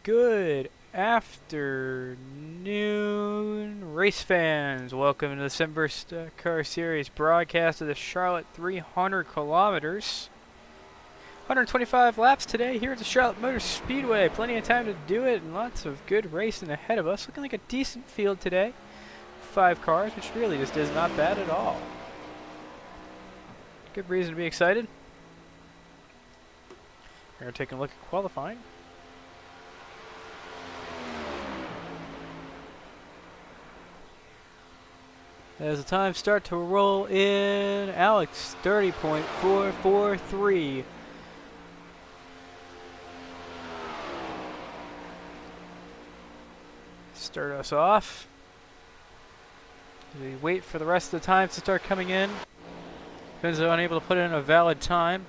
Good afternoon, race fans. Welcome to the Simverse Car Series broadcast of the Charlotte 300 kilometers. 125 laps today here at the Charlotte Motor Speedway. Plenty of time to do it and lots of good racing ahead of us. Looking like a decent field today. 5 cars, which really just is not bad at all. Good reason to be excited. We're going to take a look at qualifying. As the times start to roll in, Alex, 30.443. Start us off. We wait for the rest of the times to start coming in. Finzo unable to put in a valid time.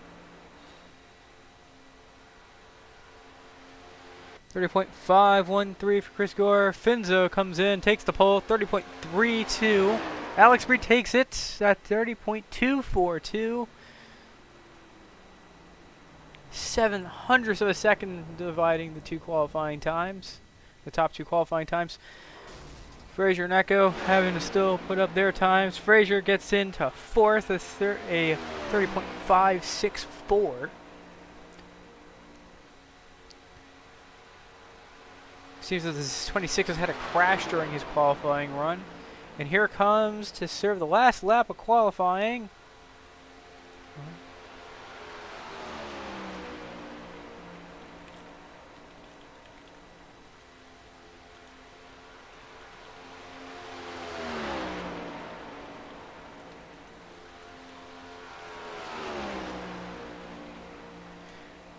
30.513 for Chris Gore. Finzo comes in, takes the pole, 30.32. Alex retakes it at 30.242. 700ths of a second dividing the two qualifying times. The top two qualifying times. Frazier and Echo having to still put up their times. Frazier gets into fourth, a 30.564. Seems that this 26 has had a crash during his qualifying run. And here comes to serve the last lap of qualifying.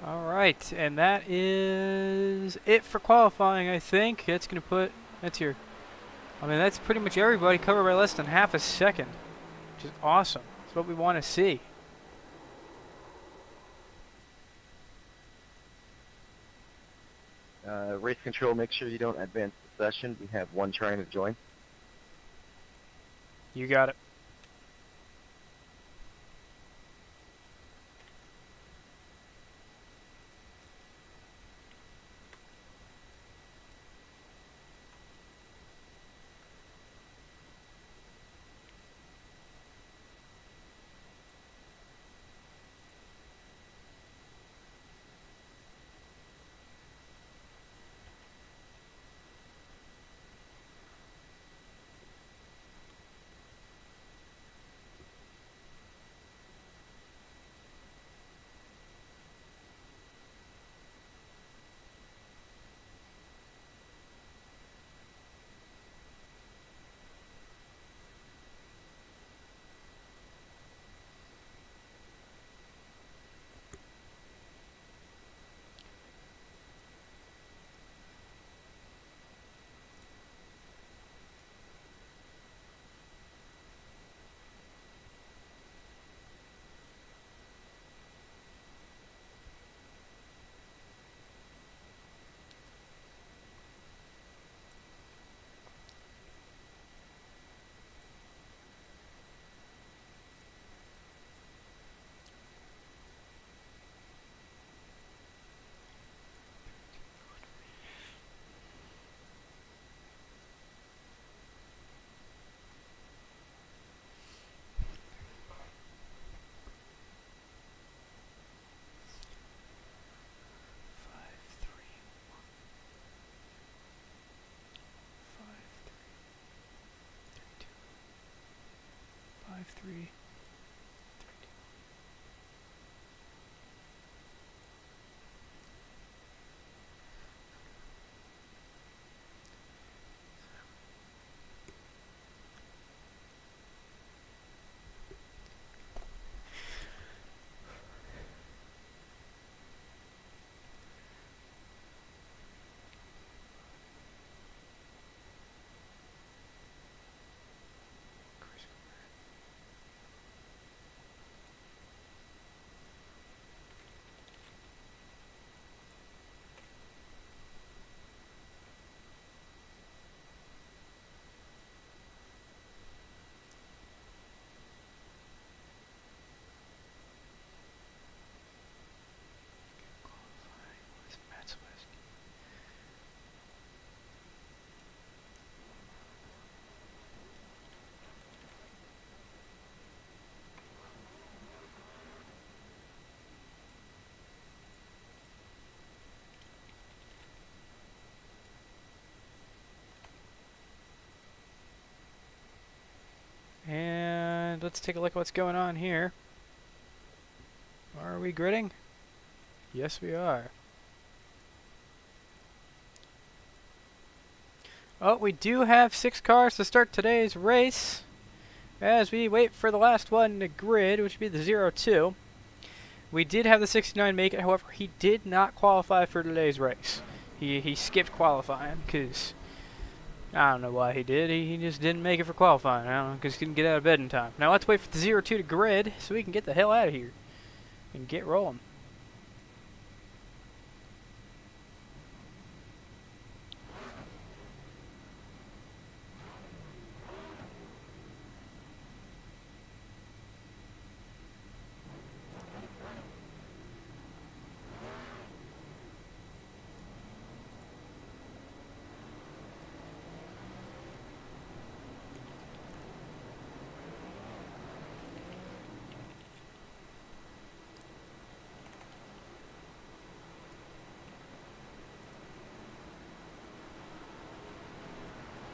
Alright, and that is it for qualifying, I think. That's going to put, that's pretty much everybody covered by less than half a second, which is awesome. That's what we want to see. Race control, make sure you don't advance the session. We have one trying to join. You got it. let's take a look at what's going on here. Are we gridding? Yes, we are. Oh, we do have 6 cars to start today's race as we wait for the last one to grid, which would be the 02. We did have the 69 make it, however, he did not qualify for today's race. He skipped qualifying because I don't know why he did. He just didn't make it for qualifying. I don't know, because he couldn't get out of bed in time. Now let's wait for the 02 to grid so we can get the hell out of here and get rolling.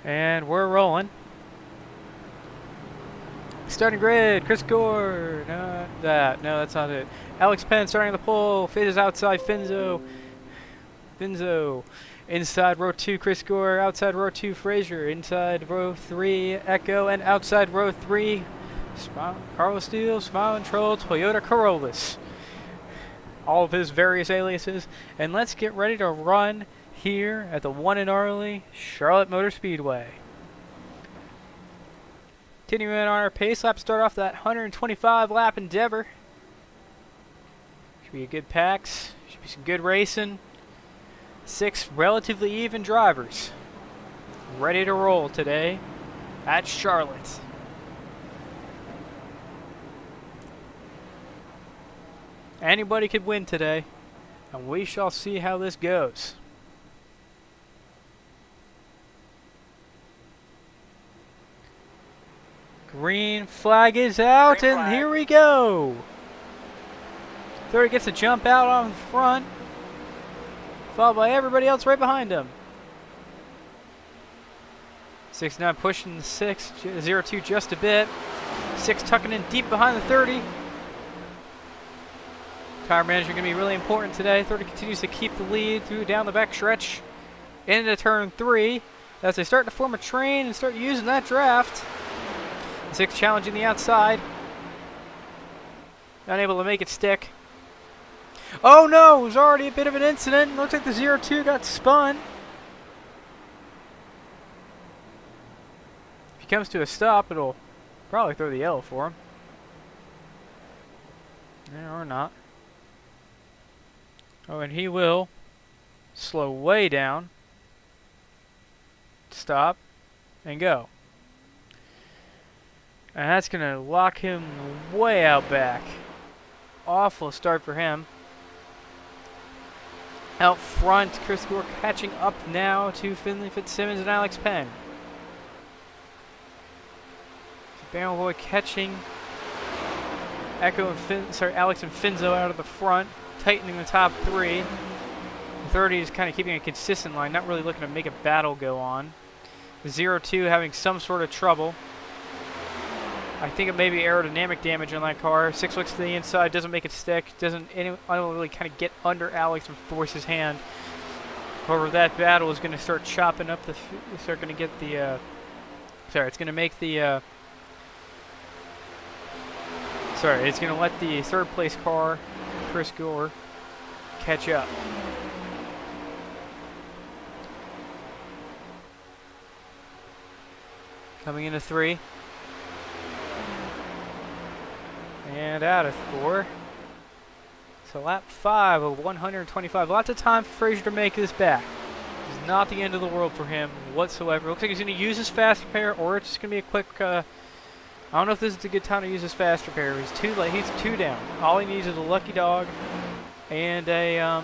And we're rolling. Starting grid, Chris Gore. No, that's not it. Alex Penn starting the pole. Fade is outside, Finzo. Inside row 2, Chris Gore. Outside row 2, Frazier. Inside row 3, Echo. And outside row 3, Carlos Steele, Smiling Troll, Toyota Corollas. All of his various aliases. And let's get ready to run here at the one and only Charlotte Motor Speedway. Continuing on our pace lap, start off that 125 lap endeavor. Should be a good packs, should be some good racing. 6 relatively even drivers ready to roll today at Charlotte. Anybody could win today, and we shall see how this goes. Green flag is out, and here we go. 30 gets a jump out on the front, followed by everybody else right behind him. 69 pushing the 6, 02 just a bit. 6 tucking in deep behind the 30. Tire management going to be really important today. 30 continues to keep the lead through down the back stretch into turn 3 as they start to form a train and start using that draft. 6 challenging the outside. Unable to make it stick. Oh no, it was already a bit of an incident. Looks like the 02 got spun. If he comes to a stop, it'll probably throw the yellow for him. Yeah, or not. Oh, and he will slow way down, stop, and go. And that's going to lock him way out back. Awful start for him. Out front, Chris Gore catching up now to Finley Fitzsimmons and Alex Penn. Barrel Boy catching Alex and Finzo out of the front, tightening the top 3. The 30 is kind of keeping a consistent line, not really looking to make a battle go on. The 02 having some sort of trouble. I think it may be aerodynamic damage on that car. 6 looks to the inside, doesn't make it stick. I don't really kind of get under Alex and force his hand. However, that battle is going to start chopping up the. Start going to get the. It's going to make the. It's going to let the 3rd place car, Chris Gore, catch up. Coming into 3. And out of 4. So lap 5 of 125. Lots of time for Frazier to make this back. It's not the end of the world for him whatsoever. Looks like he's going to use his fast repair, or it's just going to be a quick. I don't know if this is a good time to use his fast repair. He's too late. He's 2 down. All he needs is a lucky dog and a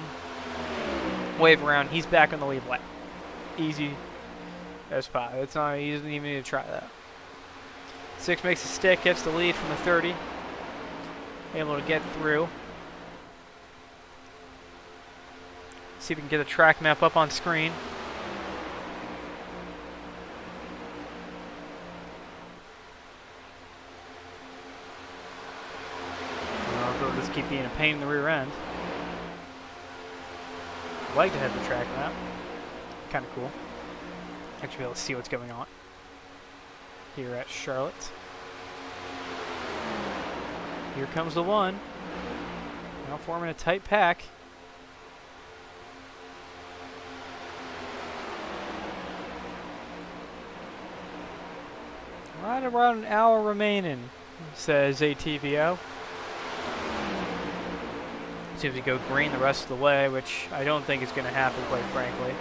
wave around. He's back on the lead lap. Easy as pie. It's not. He doesn't even need to try that. 6 makes a stick, gets the lead from the 30. Able to get through. See if we can get a track map up on screen. keep being a pain in the rear end. I'd like to have the track map. Kind of cool. Actually be able to see what's going on here at Charlotte. Here comes the one. Now forming a tight pack. Right around an hour remaining, says ATVO. Seems to go green the rest of the way, which I don't think is going to happen, quite frankly.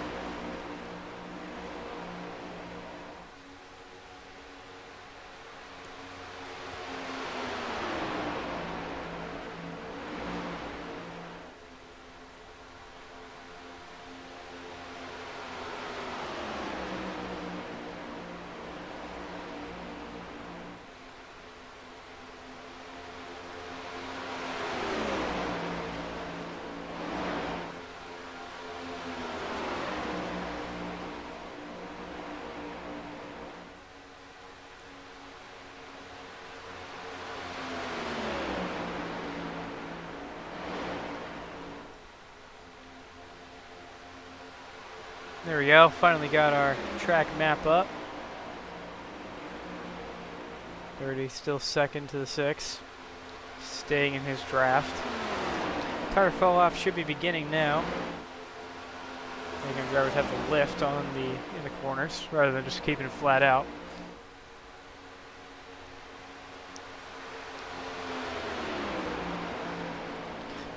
There we go, finally got our track map up. 30 still second to the 6. Staying in his draft. Tire fall off, should be beginning now. Making drivers have to lift in the corners rather than just keeping it flat out.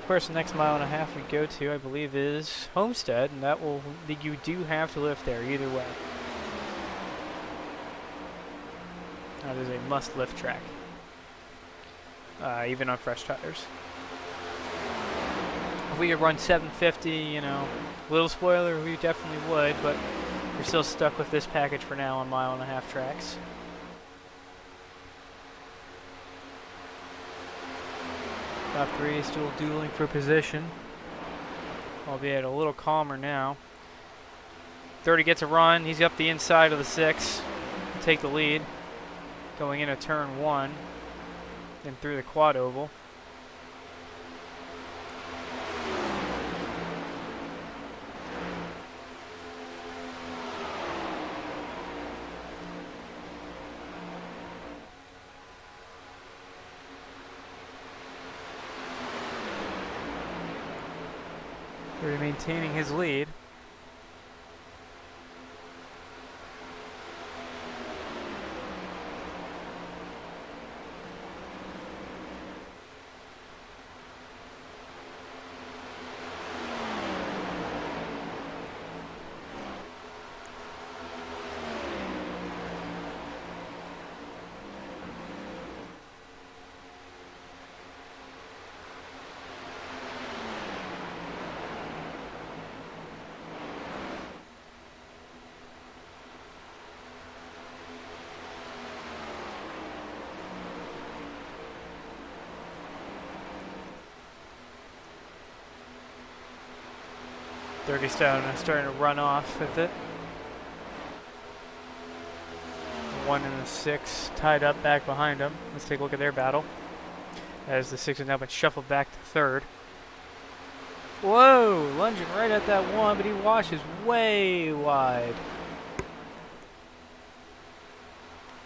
Of course, the next mile and a half we go to, I believe, is Homestead, and you do have to lift there either way. That is a must-lift track, even on fresh tires. If we could run 750, you know, little spoiler, we definitely would, but we're still stuck with this package for now on mile and a half tracks. Top 3 still dueling for position, albeit a little calmer now. 30 gets a run, he's up the inside of the 6, take the lead, going into turn 1, then through the quad oval. They're maintaining his lead. Dirty Stone is starting to run off with it. 1 and the 6 tied up back behind him. Let's take a look at their battle. As the 6 has now been shuffled back to 3rd. Whoa! Lunging right at that 1, but he washes way wide.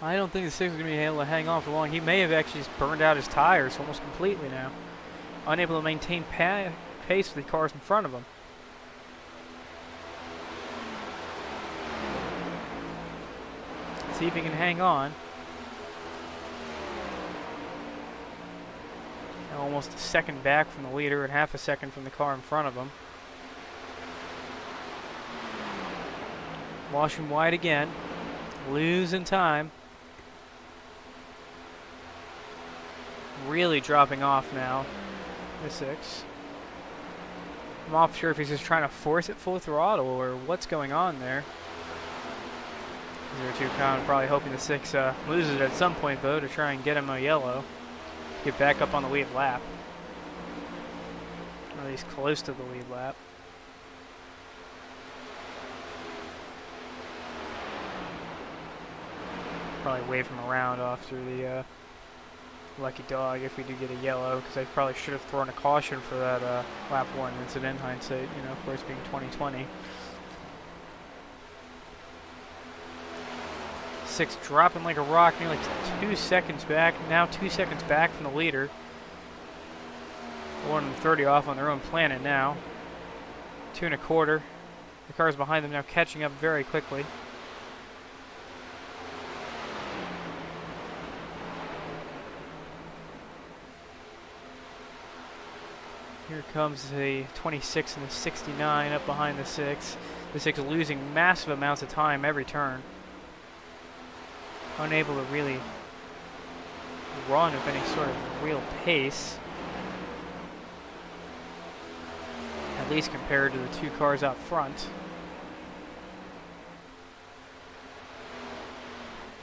I don't think the 6 is going to be able to hang on for long. He may have actually just burned out his tires almost completely now. Unable to maintain pace with the cars in front of him. See if he can hang on. Now almost a second back from the leader and half a second from the car in front of him. Washing wide again. Losing time. Really dropping off now. The 6. I'm not sure if he's just trying to force it full throttle or what's going on there. 0-2 pound, probably hoping the 6 loses it at some point though to try and get him a yellow. Get back up on the lead lap. Or at least close to the lead lap. Probably wave him around off through the lucky dog if we do get a yellow, because I probably should have thrown a caution for that lap 1 incident. Hindsight, you know, of course, being 2020. 6 dropping like a rock, nearly 2 seconds back. Now 2 seconds back from the leader. 1:30 off on their own planet now. 2 1/4. The cars behind them now catching up very quickly. Here comes the 26 and the 69 up behind the 6. The 6 losing massive amounts of time every turn. Unable to really run with any sort of real pace. At least compared to the 2 cars out front.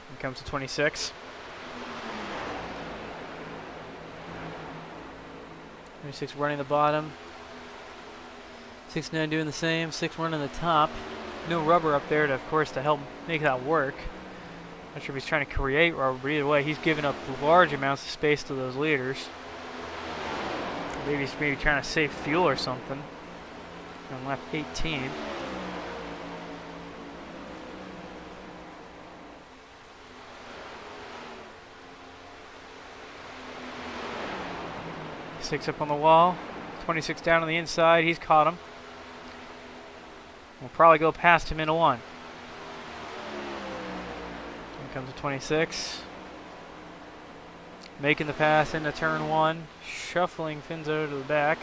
Here comes the 26. 26 running the bottom. 69 doing the same. 6 running the top. No rubber up there to, of course, to help make that work. Not sure if he's trying to create rubber, but either way, he's giving up large amounts of space to those leaders. Maybe he's trying to save fuel or something. On lap 18. Six up on the wall. 26 down on the inside. He's caught him. We'll probably go past him into 1. Here comes the 26. Making the pass into turn 1. Shuffling Finzo to the back.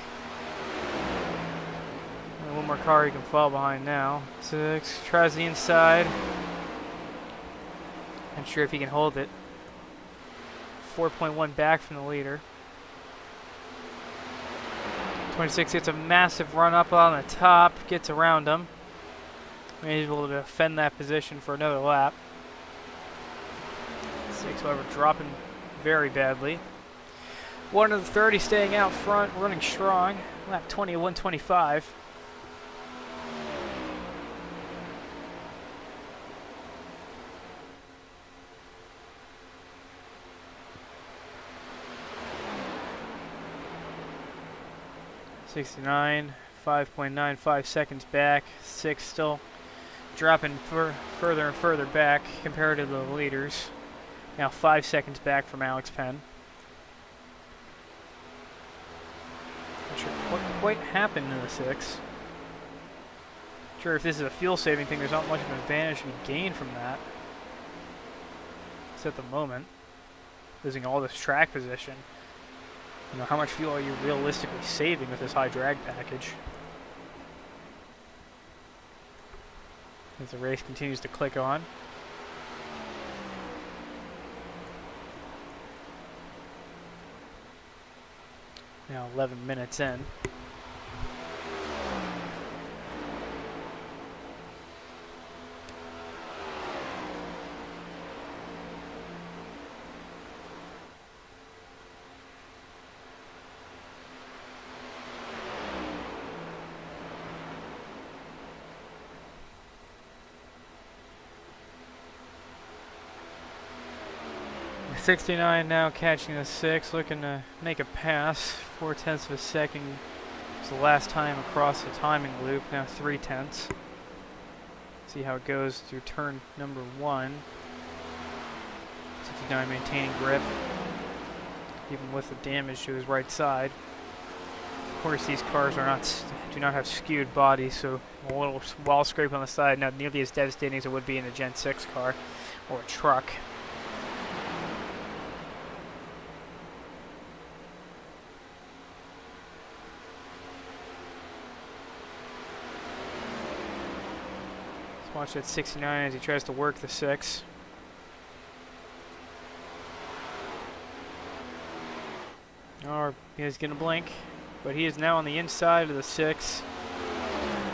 And one more car he can fall behind now. 6 tries the inside. Not sure if he can hold it. 4.1 back from the leader. 26 gets a massive run up on the top, gets around him. Able to defend that position for another lap. 6, however, dropping very badly. 1 of the 30 staying out front, running strong. Lap 20 of 125. '69, 5.95 seconds back. 6 still dropping further and further back compared to the leaders. Now 5 seconds back from Alex Penn. Not sure what quite happened to the 6. Not sure if this is a fuel saving thing. There's not much of an advantage to be gained from that. It's at the moment. Losing all this track position. You know, how much fuel are you realistically saving with this high drag package? As the race continues to click on. Now 11 minutes in. The 69 now catching the 6, looking to make a pass. 4/10 of a second was the last time across the timing loop. Now 3/10. See how it goes through turn number 1. 69 maintaining grip, even with the damage to his right side. Of course, these cars do not have skewed bodies, so a little wall scrape on the side, not nearly as devastating as it would be in a Gen 6 car or a truck. Watch that 69 as he tries to work the 6. Or he's going to blink, but he is now on the inside of the 6.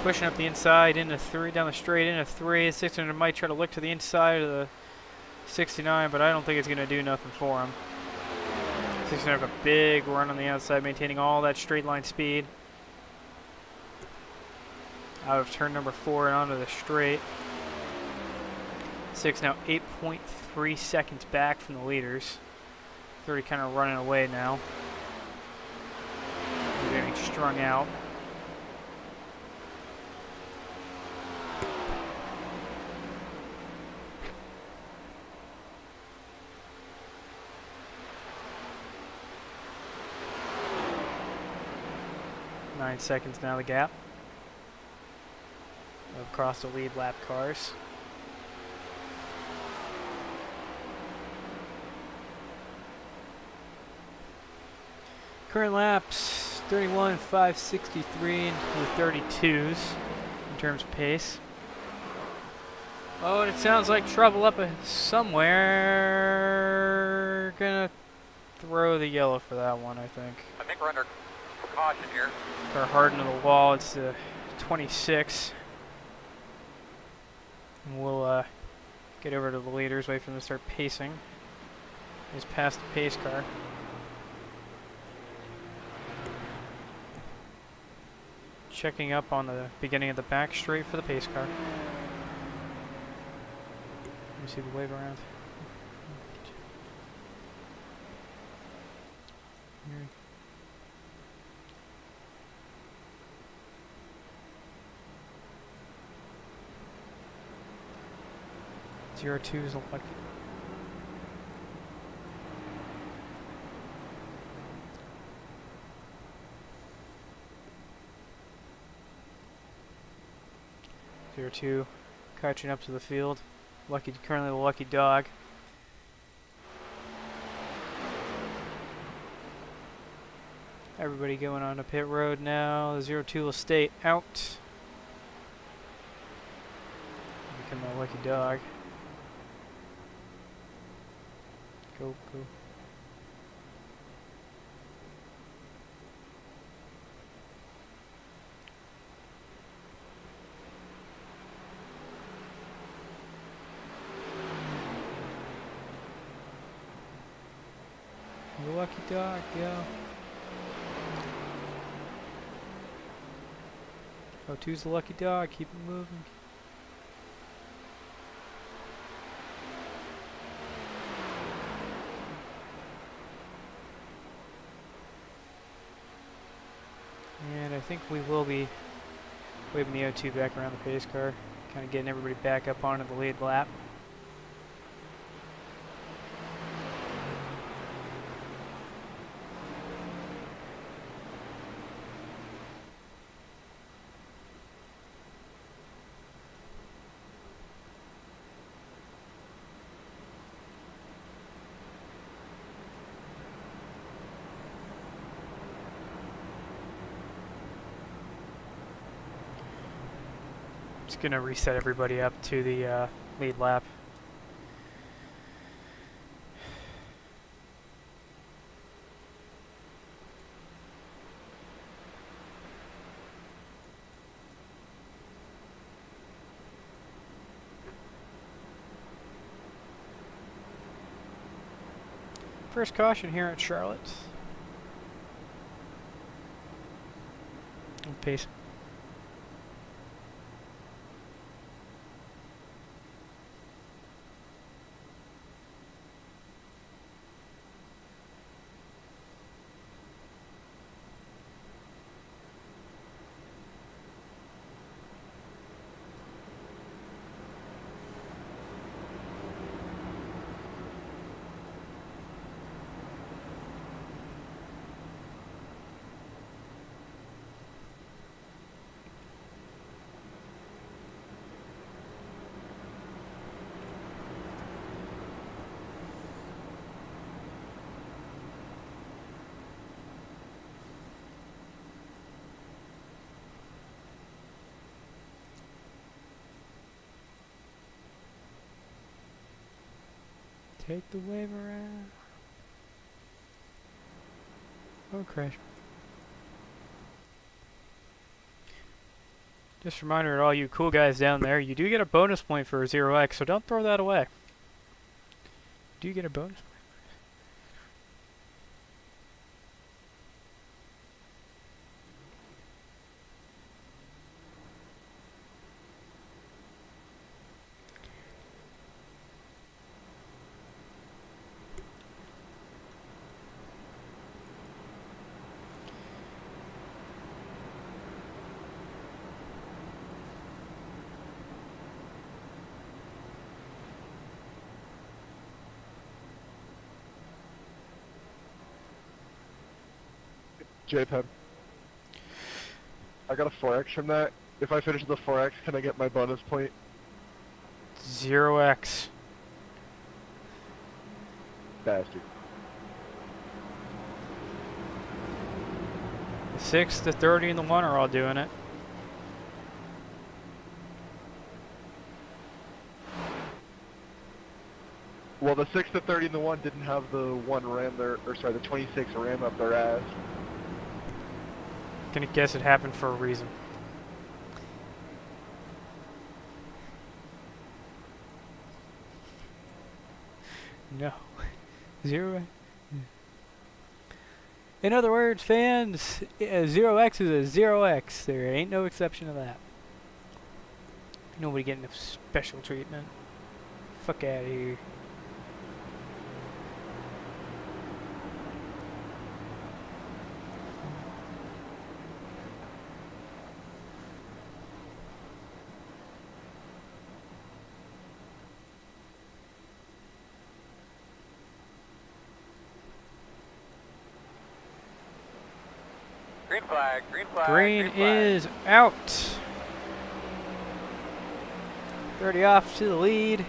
Pushing up the inside into 3, down the straight into 3. The 600 might try to look to the inside of the 69, but I don't think it's going to do nothing for him. 600 have a big run on the outside, maintaining all that straight line speed. Out of turn number 4 and onto the straight. 6 now 8.3 seconds back from the leaders. He's already kind of running away now. He's getting strung out. Nine seconds now, the gap. Across the lead lap cars. Current laps 31.563 with 32s in terms of pace. Oh, and it sounds like trouble up somewhere. Gonna throw the yellow for that one, I think. I think we're under caution here. Or hard into the wall. It's 26. And we'll get over to the leaders, wait for them to start pacing. He's past the pace car. Checking up on the beginning of the back straight for the pace car. Let me see the wave around. Here. 02 is lucky. Zero two, catching up to the field. Currently the lucky dog. Everybody going on to pit road now. The 02 will stay out. Become a lucky dog. Go, go. The lucky dog, go. Oh, two's the lucky dog, keep it moving. And I think we will be waving the O2 back around the pace car, kind of getting everybody back up onto the lead lap. Just gonna reset everybody up to the lead lap. First caution here at Charlotte. Pace. Take the wave around. Oh, crash. Just a reminder to all you cool guys down there, you do get a bonus point for 0x, so don't throw that away. You do get a bonus point. JPEG. I got a 4x from that. If I finish the 4x, can I get my bonus point? 0x. Bastard. The 6, the 30, and the 1 are all doing it. Well, the 6, the 30, and the 1 didn't have the 1 ram there, or sorry, the 26 ram up their ass. Gonna guess it happened for a reason. No. 0. In other words, fans, 0x is a 0x. There ain't no exception to that. Nobody getting a special treatment. Fuck out of here. Green flag, green flag. Green flag. is out. 30 off to the lead.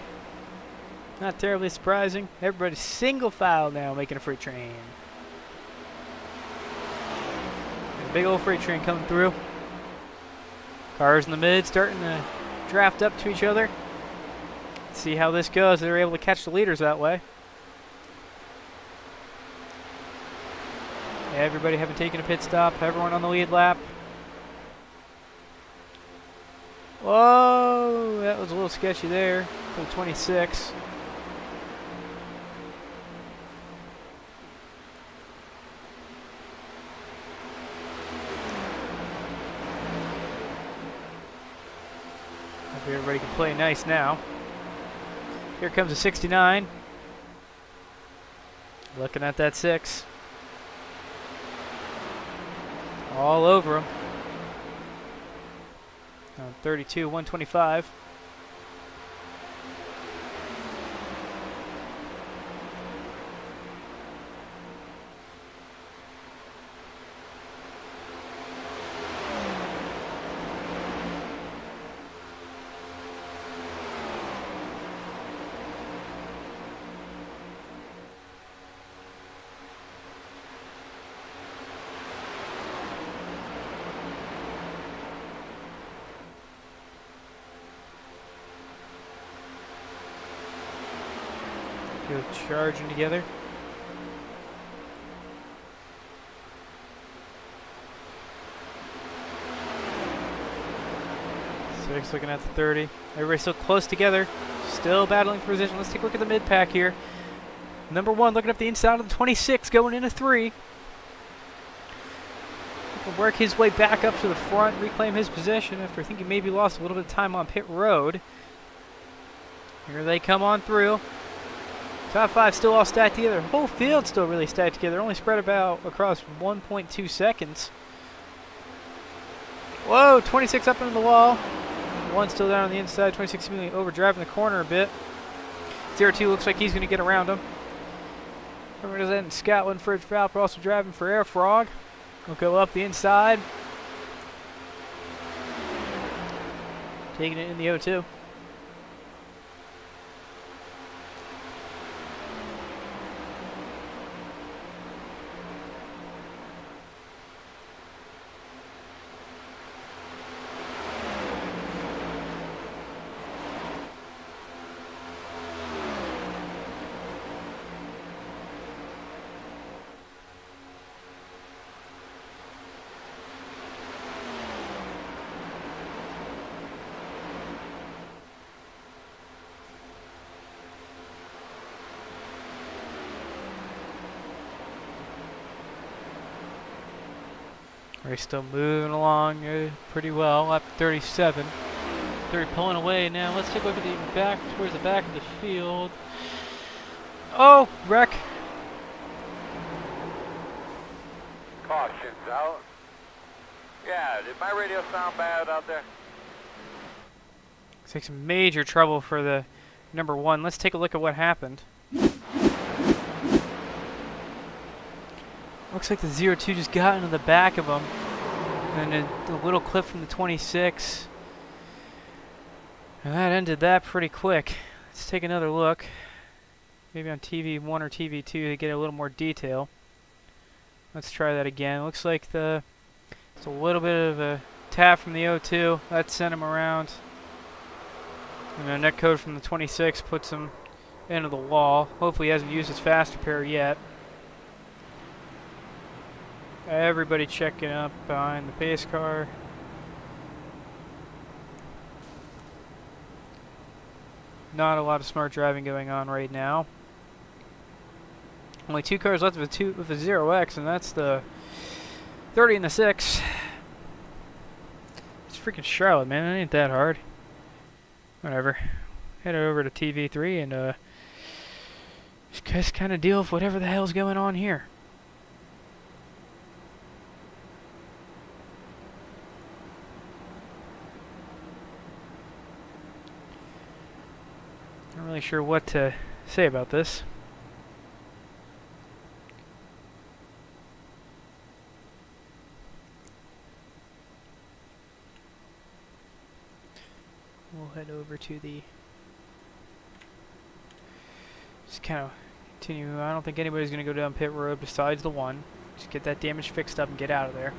Not terribly surprising. Everybody's single file now making a freight train. A big old freight train coming through. Cars in the mid starting to draft up to each other. Let's see how this goes. They're able to catch the leaders that way. Everybody having taken a pit stop. Everyone on the lead lap. Whoa, that was a little sketchy there for the 26. Hope everybody can play nice now. Here comes a 69. Looking at that 6. All over him. 32, 125. Go charging together. Six looking at the 30. Everybody's still close together. Still battling for position. Let's take a look at the mid pack here. Number 1 looking up the inside of the 26, going into 3. He'll work his way back up to the front, reclaim his position after I think he maybe lost a little bit of time on pit road. Here they come on through. Top 5 still all stacked together. The whole field still really stacked together. Only spread about across 1.2 seconds. Whoa, 26 up into the wall. 1 still down on the inside. 26 seemingly overdriving the corner a bit. 0-2 looks like he's going to get around him. Remember that in Scotland, Fridge Falp also driving for Air Frog. We'll go up the inside. Taking it in the 0-2. We're still moving along pretty well, up 37. 30 pulling away now. Let's take a look at the back, towards the back of the field. Oh, wreck. Caution's out. Yeah, did my radio sound bad out there? Looks like some major trouble for the number 1. Let's take a look at what happened. Looks like the 02 just got into the back of him. And a little clip from the 26. And that ended that pretty quick. Let's take another look. Maybe on TV1 or TV2 to get a little more detail. Let's try that again. Looks like it's a little bit of a tap from the 02. That sent him around. And a net code from the 26 puts him into the wall. Hopefully he hasn't used his fast repair yet. Everybody checking up behind the pace car. Not a lot of smart driving going on right now. Only 2 cars left with a 0X, and that's the 30 and the 6. It's freaking Charlotte, man. It ain't that hard. Whatever. Head over to TV3 and just kind of deal with whatever the hell's going on here. Not really sure what to say about this. We'll head over to the... Just kind of continue. I don't think anybody's going to go down pit road besides the one. Just get that damage fixed up and get out of there.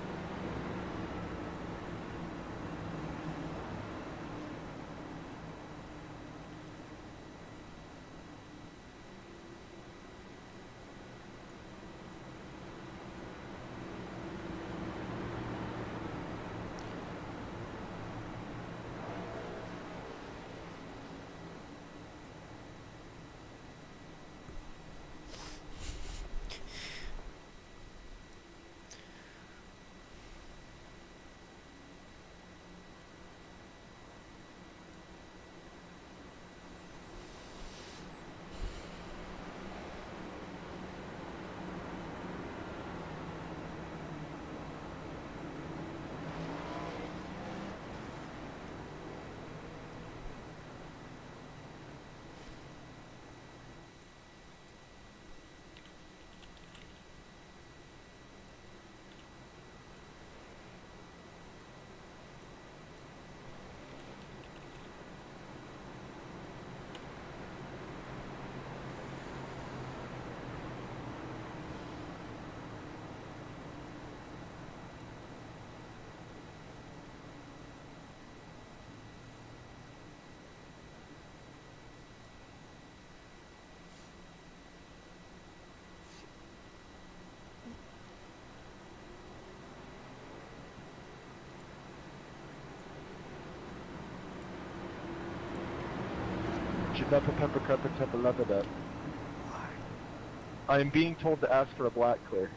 I am being told to ask for a black clear.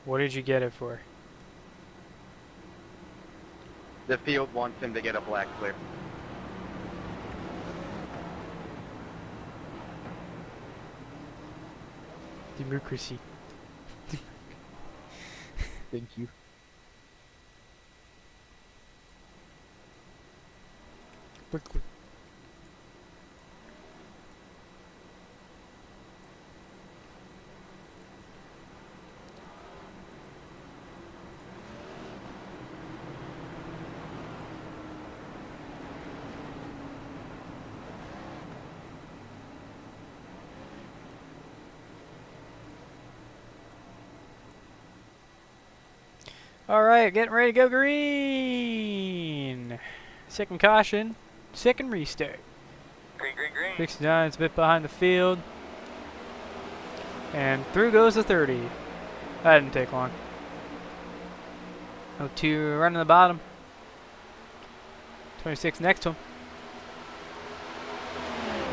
What did you get it for? The field wants him to get a black clear. Democracy. Thank you. Alright, getting ready to go green. Second caution, second restart. Green, green, green. 69's a bit behind the field. And through goes the 30. That didn't take long. 02 running the bottom. 26 next to him.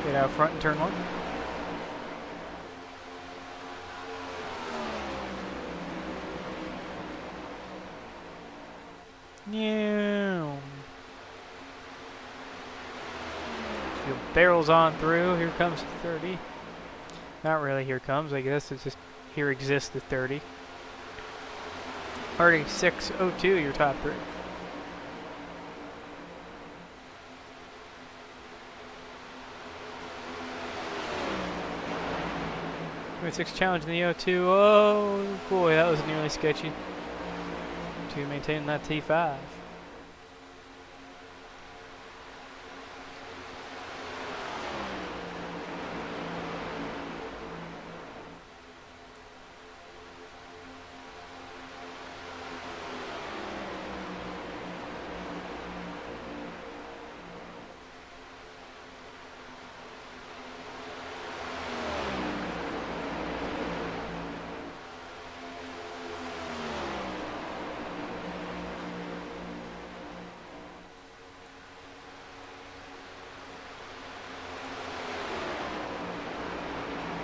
Get out front and turn one. Yeah. Barrels on through. Here comes the 30. Not really here comes, I guess. It's just here exists the 30. Already 6:02, your top three. 26 challenge in the O2. Oh boy, that was nearly sketchy. To maintain that T5.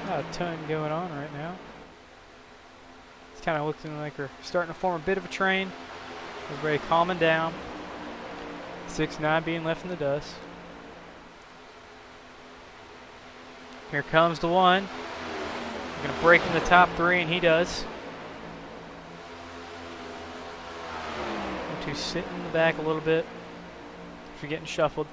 Not a ton going on right now. It's kind of looking like we're starting to form a bit of a train. Everybody calming down. 6-9 being left in the dust. Here comes the one. We're going to break in the top 3, and he does. To sit in the back a little bit if you're getting shuffled.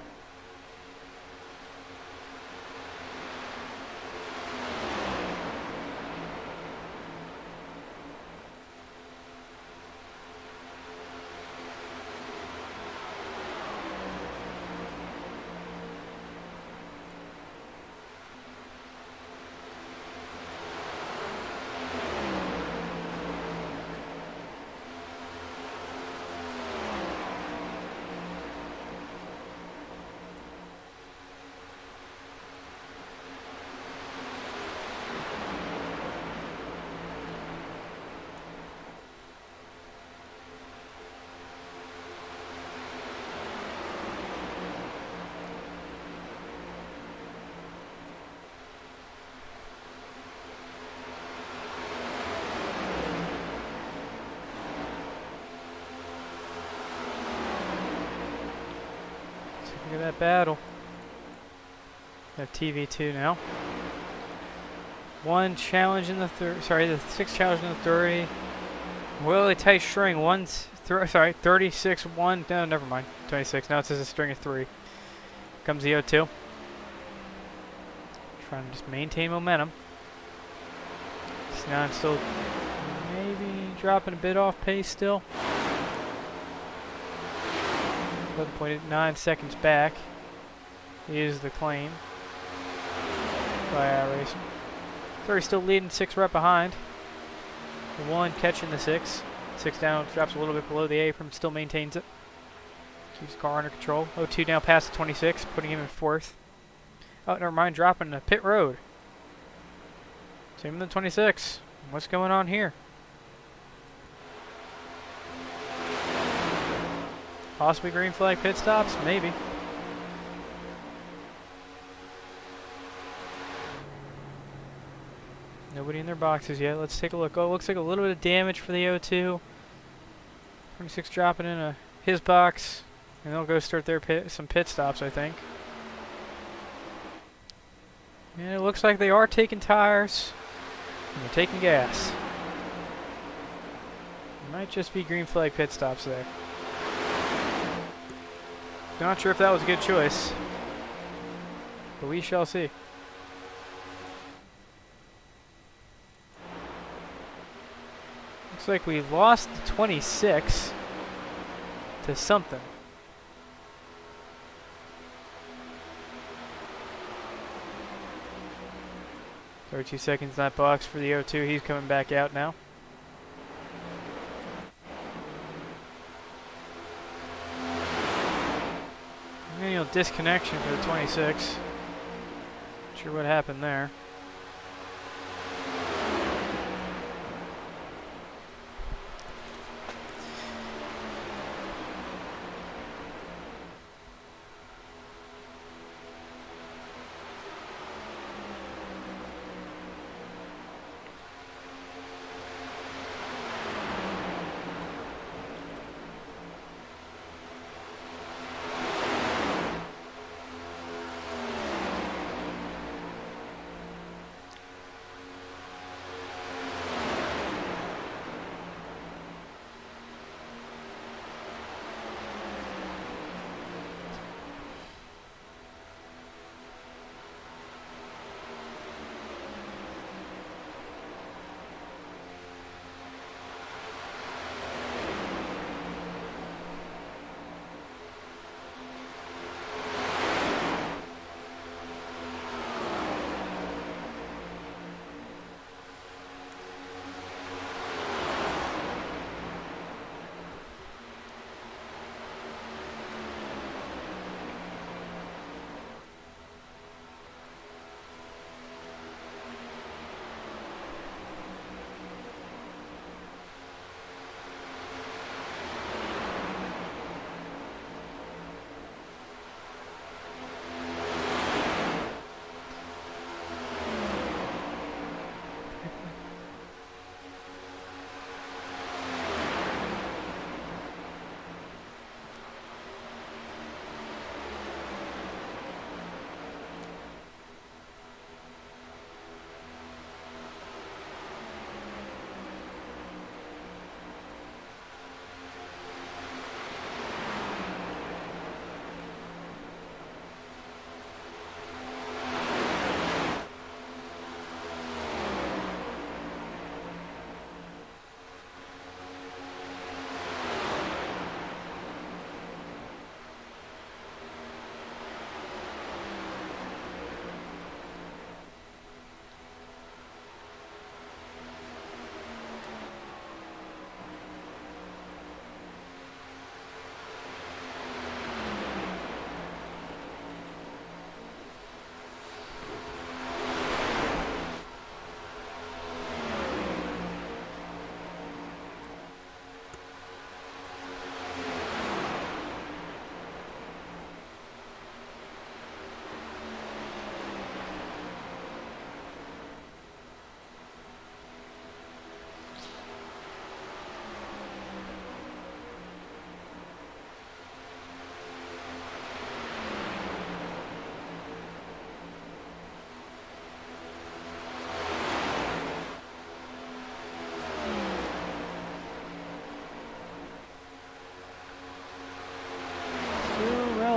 Look at that battle. Have TV2 now. One challenge in the third. Sorry, the 6 challenge in the 30. Really tight string. 36. 1. No, never mind. 26. Now it says a string of 3. Comes the O2. Trying to just maintain momentum. 9 still maybe dropping a bit off pace still. 11.9 seconds back is the claim by iRacing. 30 still leading, 6 right behind. The 1 catching the 6. 6 down, drops a little bit below the apron, still maintains it. Keeps the car under control. O2 now past the 26, putting him in 4th. Oh, never mind, dropping the pit road. Same in the 26. What's going on here? Possibly green flag pit stops? Maybe. Nobody in their boxes yet. Let's take a look. Oh, looks like a little bit of damage for the O2. 26 dropping in his box. And they'll go start their some pit stops, I think. And it looks like they are taking tires. And they're taking gas. Might just be green flag pit stops there. Not sure if that was a good choice, but we shall see. Looks like we lost the 26 to something. "32 seconds in that box for the O2. He's coming back out now. Manual disconnection for the 26. Not sure what happened there.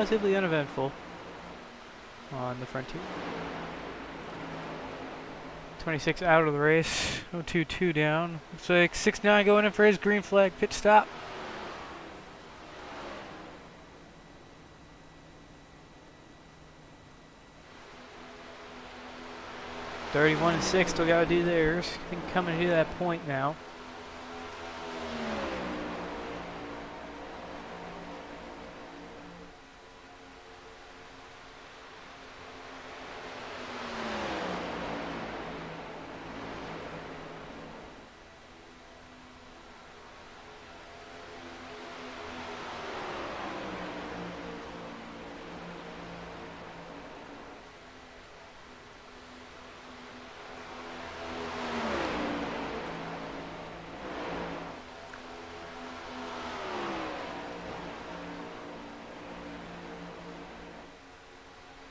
relatively uneventful on the Frontier. 26 out of the race. 022 down. Looks like 6'9" going in for his green flag pit stop. (31 and 6) still got to do theirs. I think coming to that point now.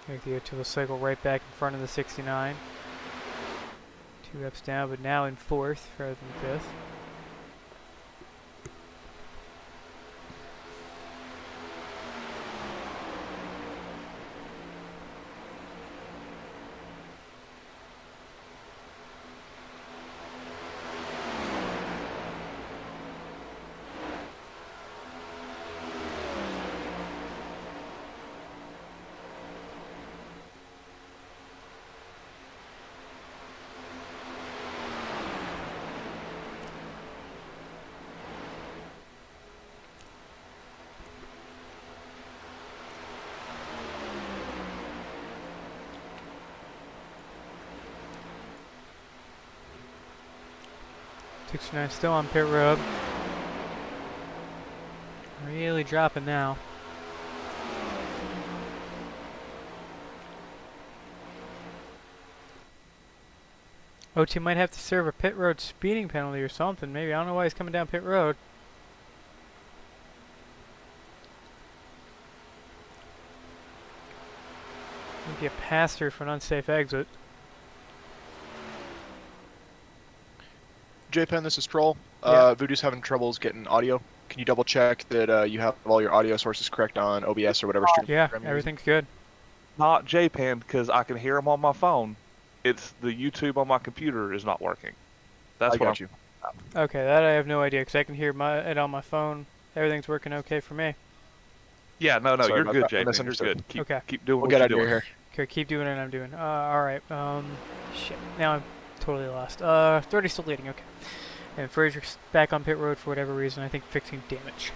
Take the to cycle right back in front of the 69. 2 reps down, but now in 4th rather than 5th. (69) still on pit road. Really dropping now. OT might have to serve a pit road speeding penalty or something. Maybe. I don't know why he's coming down pit road. Maybe a pass-through for an unsafe exit. JPen, this is Troll. Yeah. Voodoo's having troubles getting audio. Can you double check that you have all your audio sources correct on OBS or whatever stream Yeah, program you're everything's good. Not JPen because I can hear them on my phone. It's the YouTube on my computer is not working. That's using? I what got you. Okay, that I have no idea because I can hear it on my phone. Everything's working okay for me. Yeah, no, Sorry you're about good, that. I JPen. You're misunderstood. good. Okay. Keep doing We'll what get you're out of doing. here. Okay, keep doing what I'm doing. Alright, shit. Now I'm totally lost. 30 still leading, okay. And Fraser's back on pit road for whatever reason, I think fixing damage.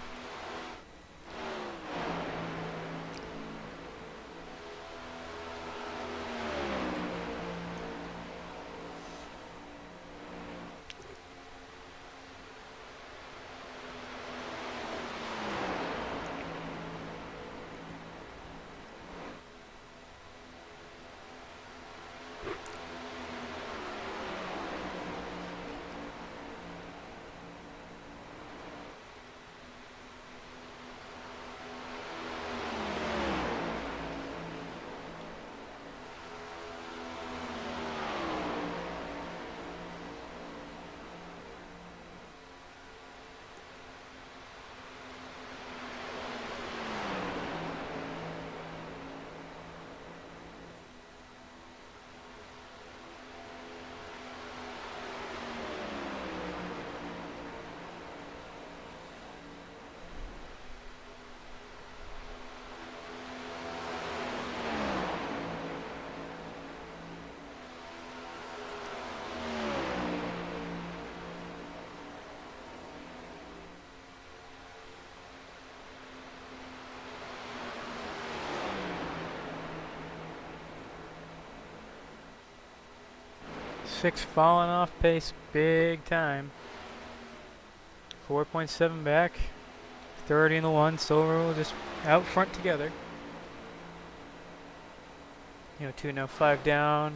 Six falling off pace big time. 4.7 back. 30 in the 1, so just out front together. 2 now 5 down.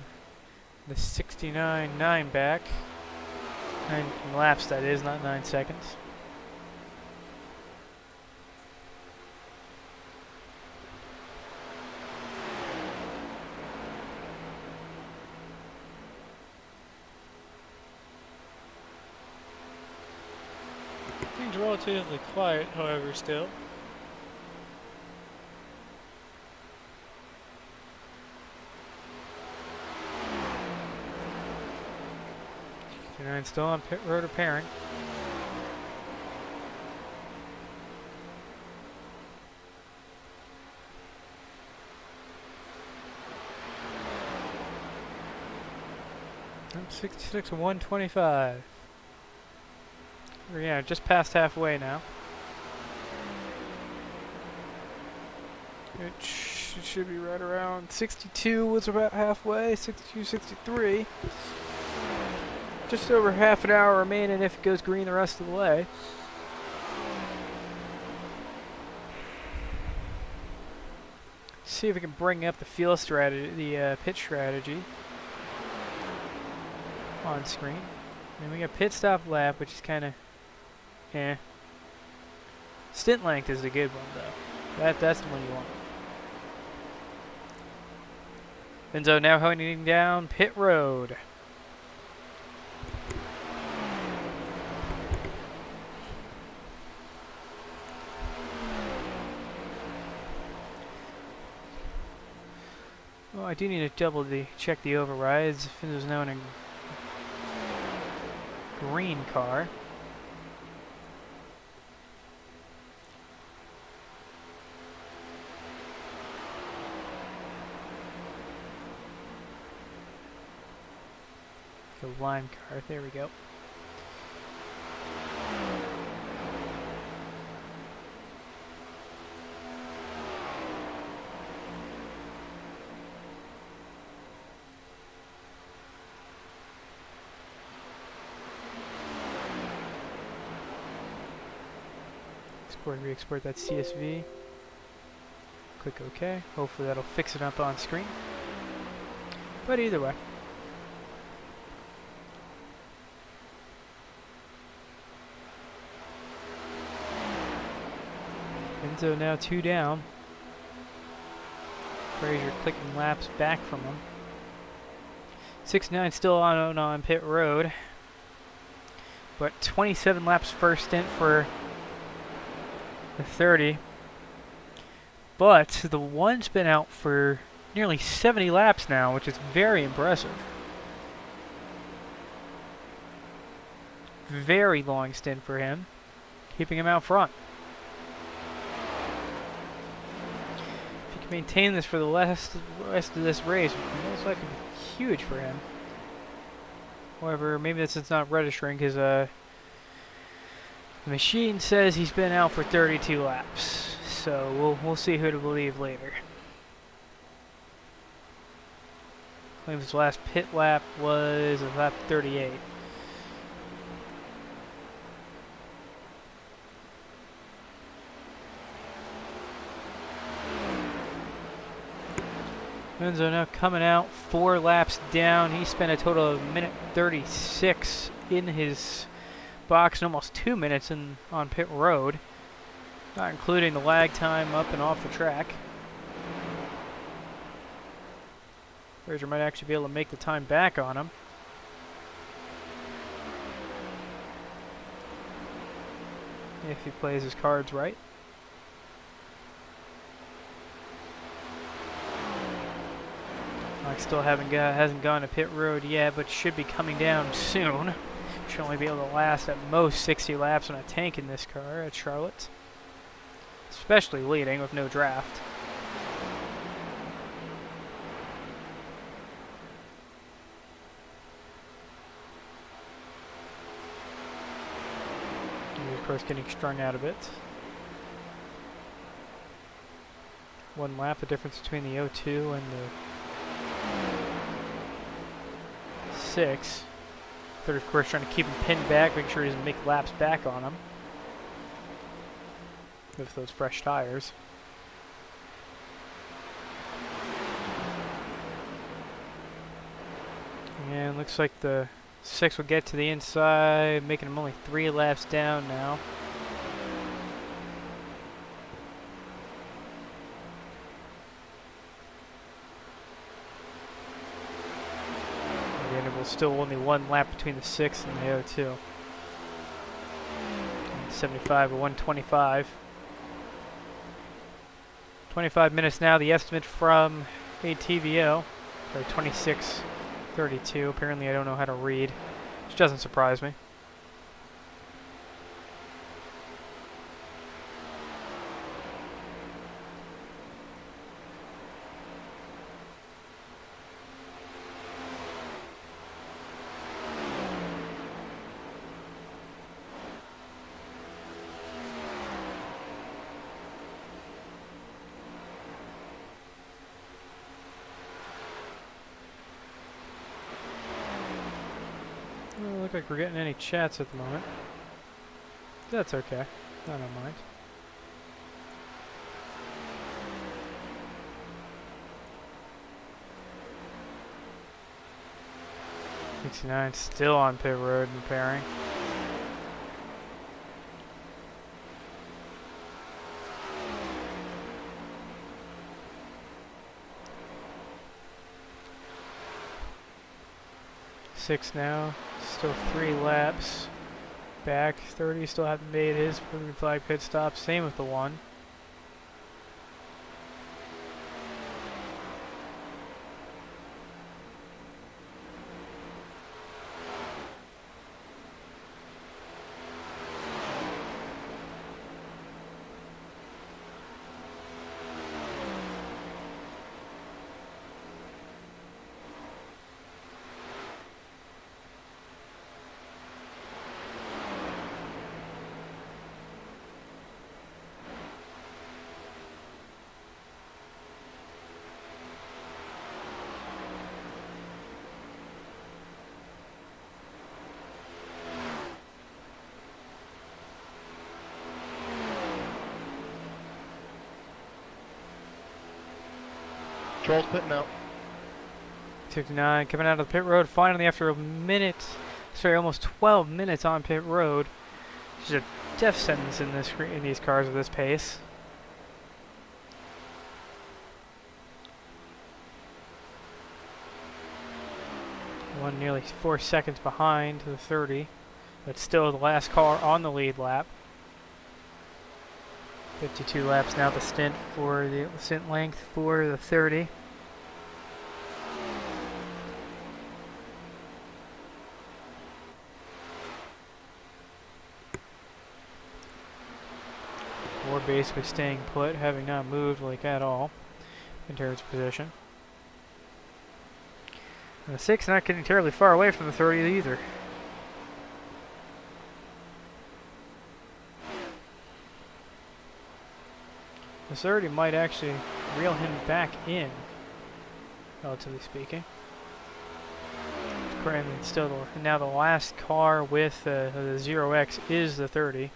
The 69, 9 back. 9 laps that is, not 9 seconds. Things relatively quiet, however, still. 69 still on pit road repairing. Up 66 and 125. Yeah, just past halfway now. It should be right around 62 was about halfway, 62, 63. Just over half an hour remaining if it goes green the rest of the way. See if we can bring up the fuel strategy, the pit strategy on screen. And we got pit stop lap, which is kind of, Stint length is a good one though. That's the one you want. Enzo now heading down pit road. Well, I do need to check the overrides. Enzo's now in a green car. The lime car, there we go. Re-export that CSV. Click OK. Hopefully that'll fix it up on screen. But either way. Enzo now 2 down. Frazier clicking laps back from him. 6-9 still on pit road. But 27 laps first stint for the 30. But the one's been out for nearly 70 laps now, which is very impressive. Very long stint for him, keeping him out front. If he can maintain this for the rest of this race, it looks like huge for him. However, maybe this is not registering because the machine says he's been out for 32 laps. So we'll see who to believe later. Claims his last pit lap was lap 38. Enzo now coming out 4 laps down. He spent a total of 1:36 in his box and almost 2 minutes on pit road, not including the lag time up and off the track. Frazier might actually be able to make the time back on him. If he plays his cards right. Still hasn't gone to pit road yet, but should be coming down soon. Should only be able to last at most 60 laps on a tank in this car at Charlotte. Especially leading with no draft. And of course getting strung out a bit. 1 lap, the difference between the 02 and the 6. Third, of course, trying to keep him pinned back, making sure he doesn't make laps back on him with those fresh tires. And looks like the 6 will get to the inside, making him only 3 laps down now. Still only 1 lap between the 6 and the 02. 75 or 125. 25 minutes now, the estimate from ATVO. Or 26:32. Apparently I don't know how to read which doesn't surprise me. Doesn't look like we're getting any chats at the moment. That's okay. I don't mind. '69 still on pit road repairing. Six now. Still 3 laps. Back 30 still haven't made his green flag pit stop. Same with the 1. Troll's pitting out. 69 coming out of the pit road finally after a minute, sorry, almost 12 minutes on pit road. It's a death sentence in these cars at this pace. One nearly 4 seconds behind the 30, but still the last car on the lead lap. 52 laps now the stint length for the 30. Or basically staying put, having not moved like at all into its position. And the 6 not getting terribly far away from the 30 either. The 30 might actually reel him back in, relatively speaking. And still, now the last car with the 0X is the 30.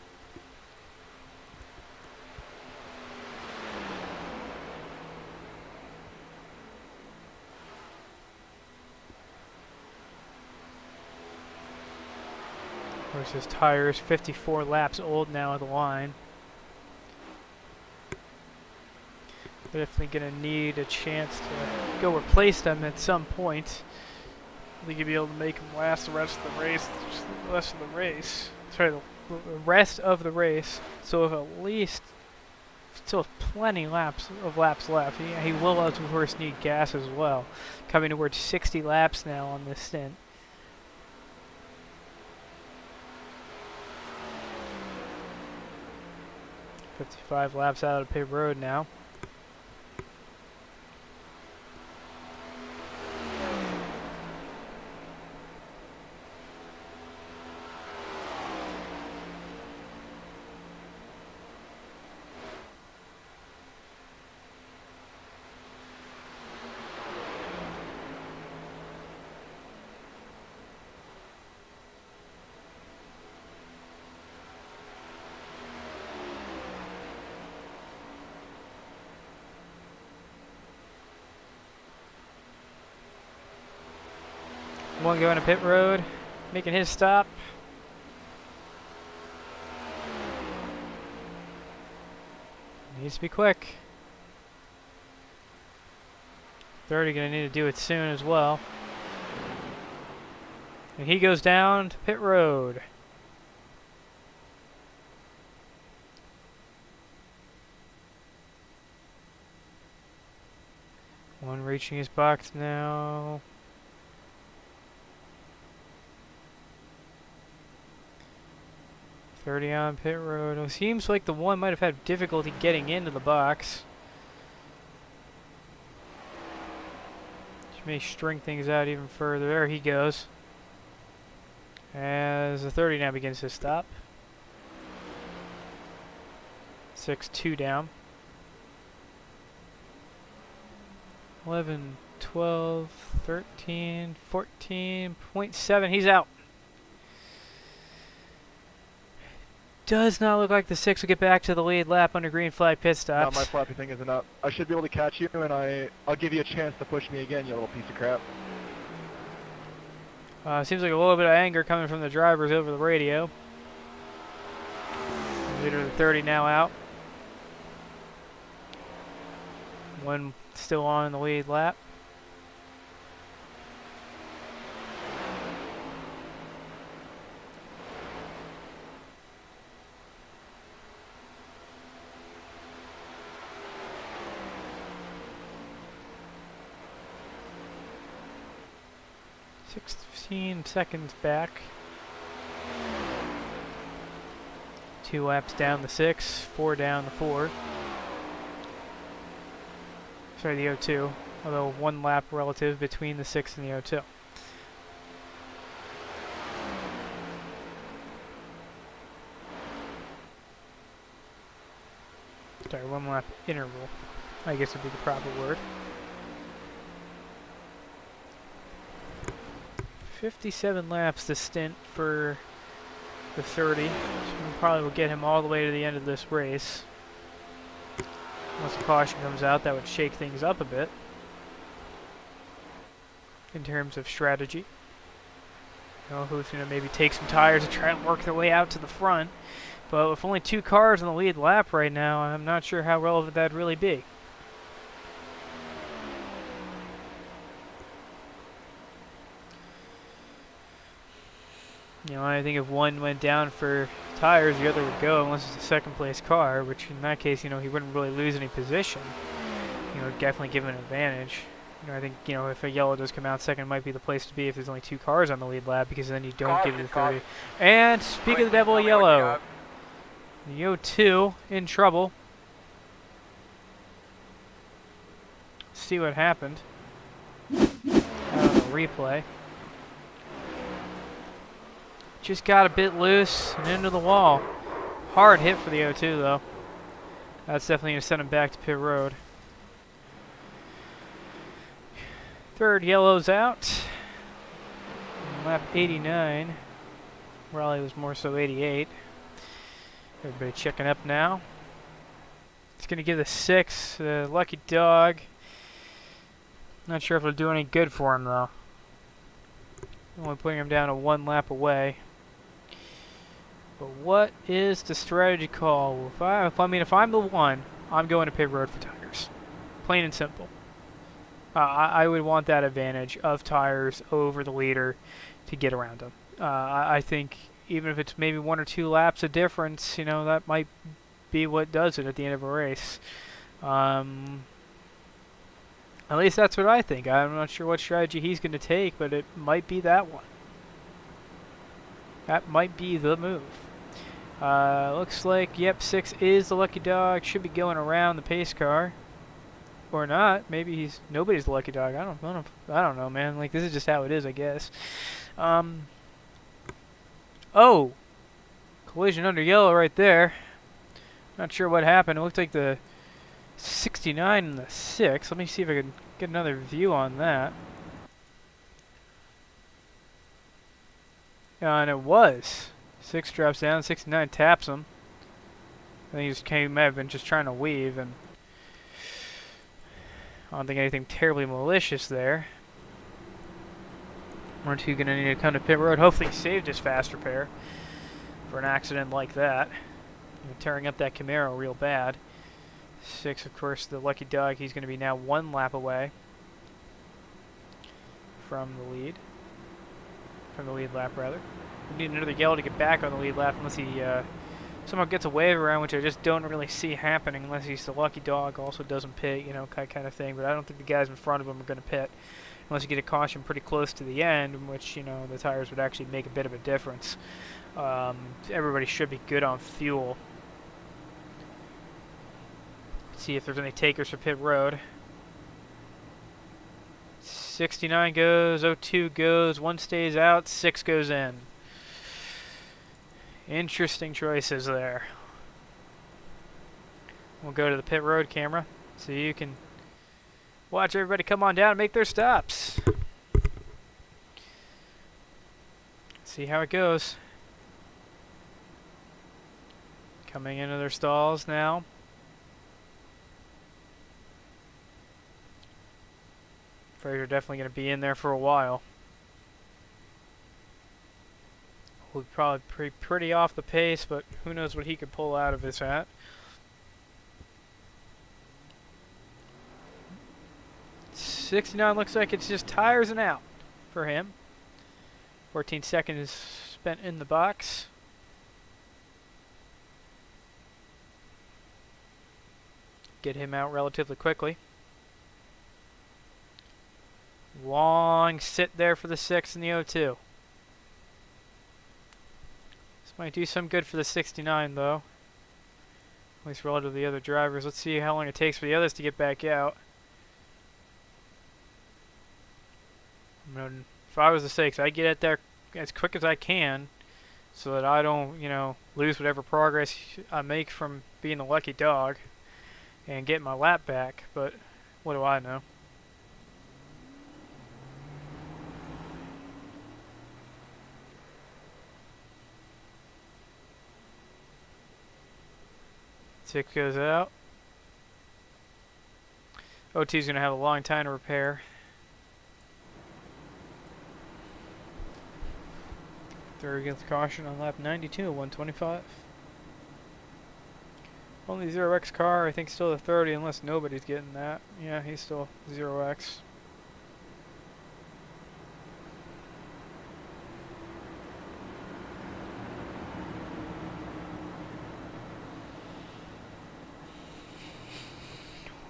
Of course, his tires 54 laps old now at the line. They're definitely going to need a chance to go replace them at some point. I think you'll be able to make them last the rest of the race. Sorry, the rest of the race. So if at least still plenty of laps left. He will, of course, need gas as well. Coming towards 60 laps now on this stint. .55 laps out of pit road now. One going to pit road, making his stop. Needs to be quick. 30 gonna need to do it soon as well. And he goes down to pit road. One reaching his box now. 30 on pit road. It seems like the one might have had difficulty getting into the box. Which may string things out even further. There he goes. As the 30 now begins to stop. 6-2 down. 11, 12, 13, 14.7. He's out. Does not look like the 6 will get back to the lead lap under green flag pit Now stops. my flappy thing isn't up. I should be able to catch you, and I'll give you a chance to push me again, you little piece of crap. Seems like a little bit of anger coming from the drivers over the radio. Leader of the 30 now out. One still on in the lead lap. Sixteen seconds back. 2 laps down the 6, 4 down the 4. Sorry, the O2. Although 1 lap relative between the 6 and the O2. Sorry, 1 lap interval, I guess would be the proper word. 57 laps to stint for the 30. So we probably will get him all the way to the end of this race. Once the caution comes out, that would shake things up a bit in terms of strategy. You know, who's going to maybe take some tires and try and work their way out to the front. But with only 2 cars on the lead lap right now, I'm not sure how relevant that'd really be. You know, I think if one went down for tires, the other would go unless it's a second place car, which in that case, you know, he wouldn't really lose any position. You know, definitely give him an advantage. You know, I think, you know, if a yellow does come out second, might be the place to be if there's only 2 cars on the lead lap, because then you don't give the 30. And speak of the devil, yellow. The O2 in trouble. See what happened. Out on the replay. Just got a bit loose and into the wall. Hard hit for the O2 though. That's definitely going to send him back to pit road. Third yellow's out. Lap 89. Raleigh was more so 88. Everybody checking up now. It's going to give the 6, lucky dog. Not sure if it'll do any good for him though. Only putting him down to 1 lap away. But what is the strategy call? If I'm the one, I'm going to pit road for tires. Plain and simple. I would want that advantage of tires over the leader to get around him. I think even if it's maybe 1 or 2 laps of difference, you know, that might be what does it at the end of a race. At least that's what I think. I'm not sure what strategy he's going to take, but it might be that one. That might be the move. Looks like, yep, 6 is the lucky dog. Should be going around the pace car. Or not. Maybe nobody's the lucky dog. I don't know, man. Like, this is just how it is, I guess. Oh! Collision under yellow right there. Not sure what happened. It looked like the 69 and the 6. Let me see if I can get another view on that. And it was. 6 drops down, 69 taps him. I think he may have been just trying to weave, and I don't think anything terribly malicious there. 1 or 2 going to need to come to pit road. Hopefully he saved his fast repair for an accident like that. You know, tearing up that Camaro real bad. 6, of course, the lucky dog. He's going to be now 1 lap away from the lead. From the lead lap, rather. We need another yellow to get back on the lead lap unless he somehow gets a wave around, which I just don't really see happening unless he's the lucky dog, also doesn't pit, you know, kind of thing. But I don't think the guys in front of him are going to pit unless you get a caution pretty close to the end, in which, you know, the tires would actually make a bit of a difference. Everybody should be good on fuel. See if there's any takers for pit road. 69 goes, 02 goes, 1 stays out, 6 goes in. Interesting choices there. We'll go to the pit road camera so you can watch everybody come on down and make their stops. See how it goes. Coming into their stalls now. Fraser definitely going to be in there for a while. We'll probably be pretty off the pace, but who knows what he could pull out of his hat. '69 looks like it's just tires and out for him. 14 seconds spent in the box. Get him out relatively quickly. Long sit there for the 6 and the 02. This might do some good for the 69 though. At least relative to the other drivers. Let's see how long it takes for the others to get back out. If I was the 6, I'd get it there as quick as I can so that I don't, you know, lose whatever progress I make from being the lucky dog and get my lap back, but what do I know? Six goes out. OT's going to have a long time to repair. Third against caution on lap 92 at 125. Only 0x car, I think still the 30 unless nobody's getting that. Yeah, he's still 0x.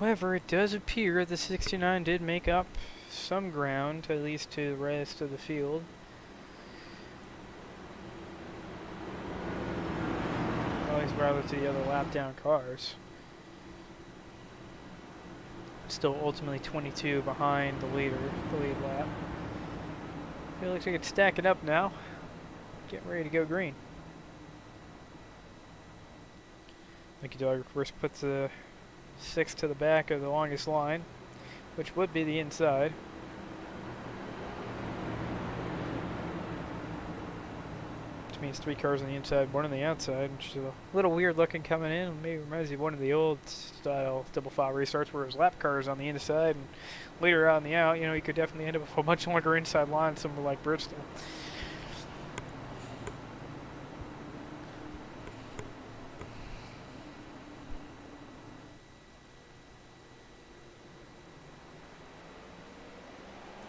However, it does appear the 69 did make up some ground, at least to the rest of the field. At least rather to the other lap down cars. Still ultimately 22 behind the leader, the lead lap. It looks like it's stacking up now. Getting ready to go green. Lucky Dog, of course, puts the 6 to the back of the longest line, which would be the inside. Which means 3 cars on the inside, 1 on the outside, which is a little weird looking coming in. Maybe reminds you of one of the old style double file restarts where it was lap cars on the inside and later out on the out. You know, you could definitely end up with a much longer inside line somewhere like Bristol.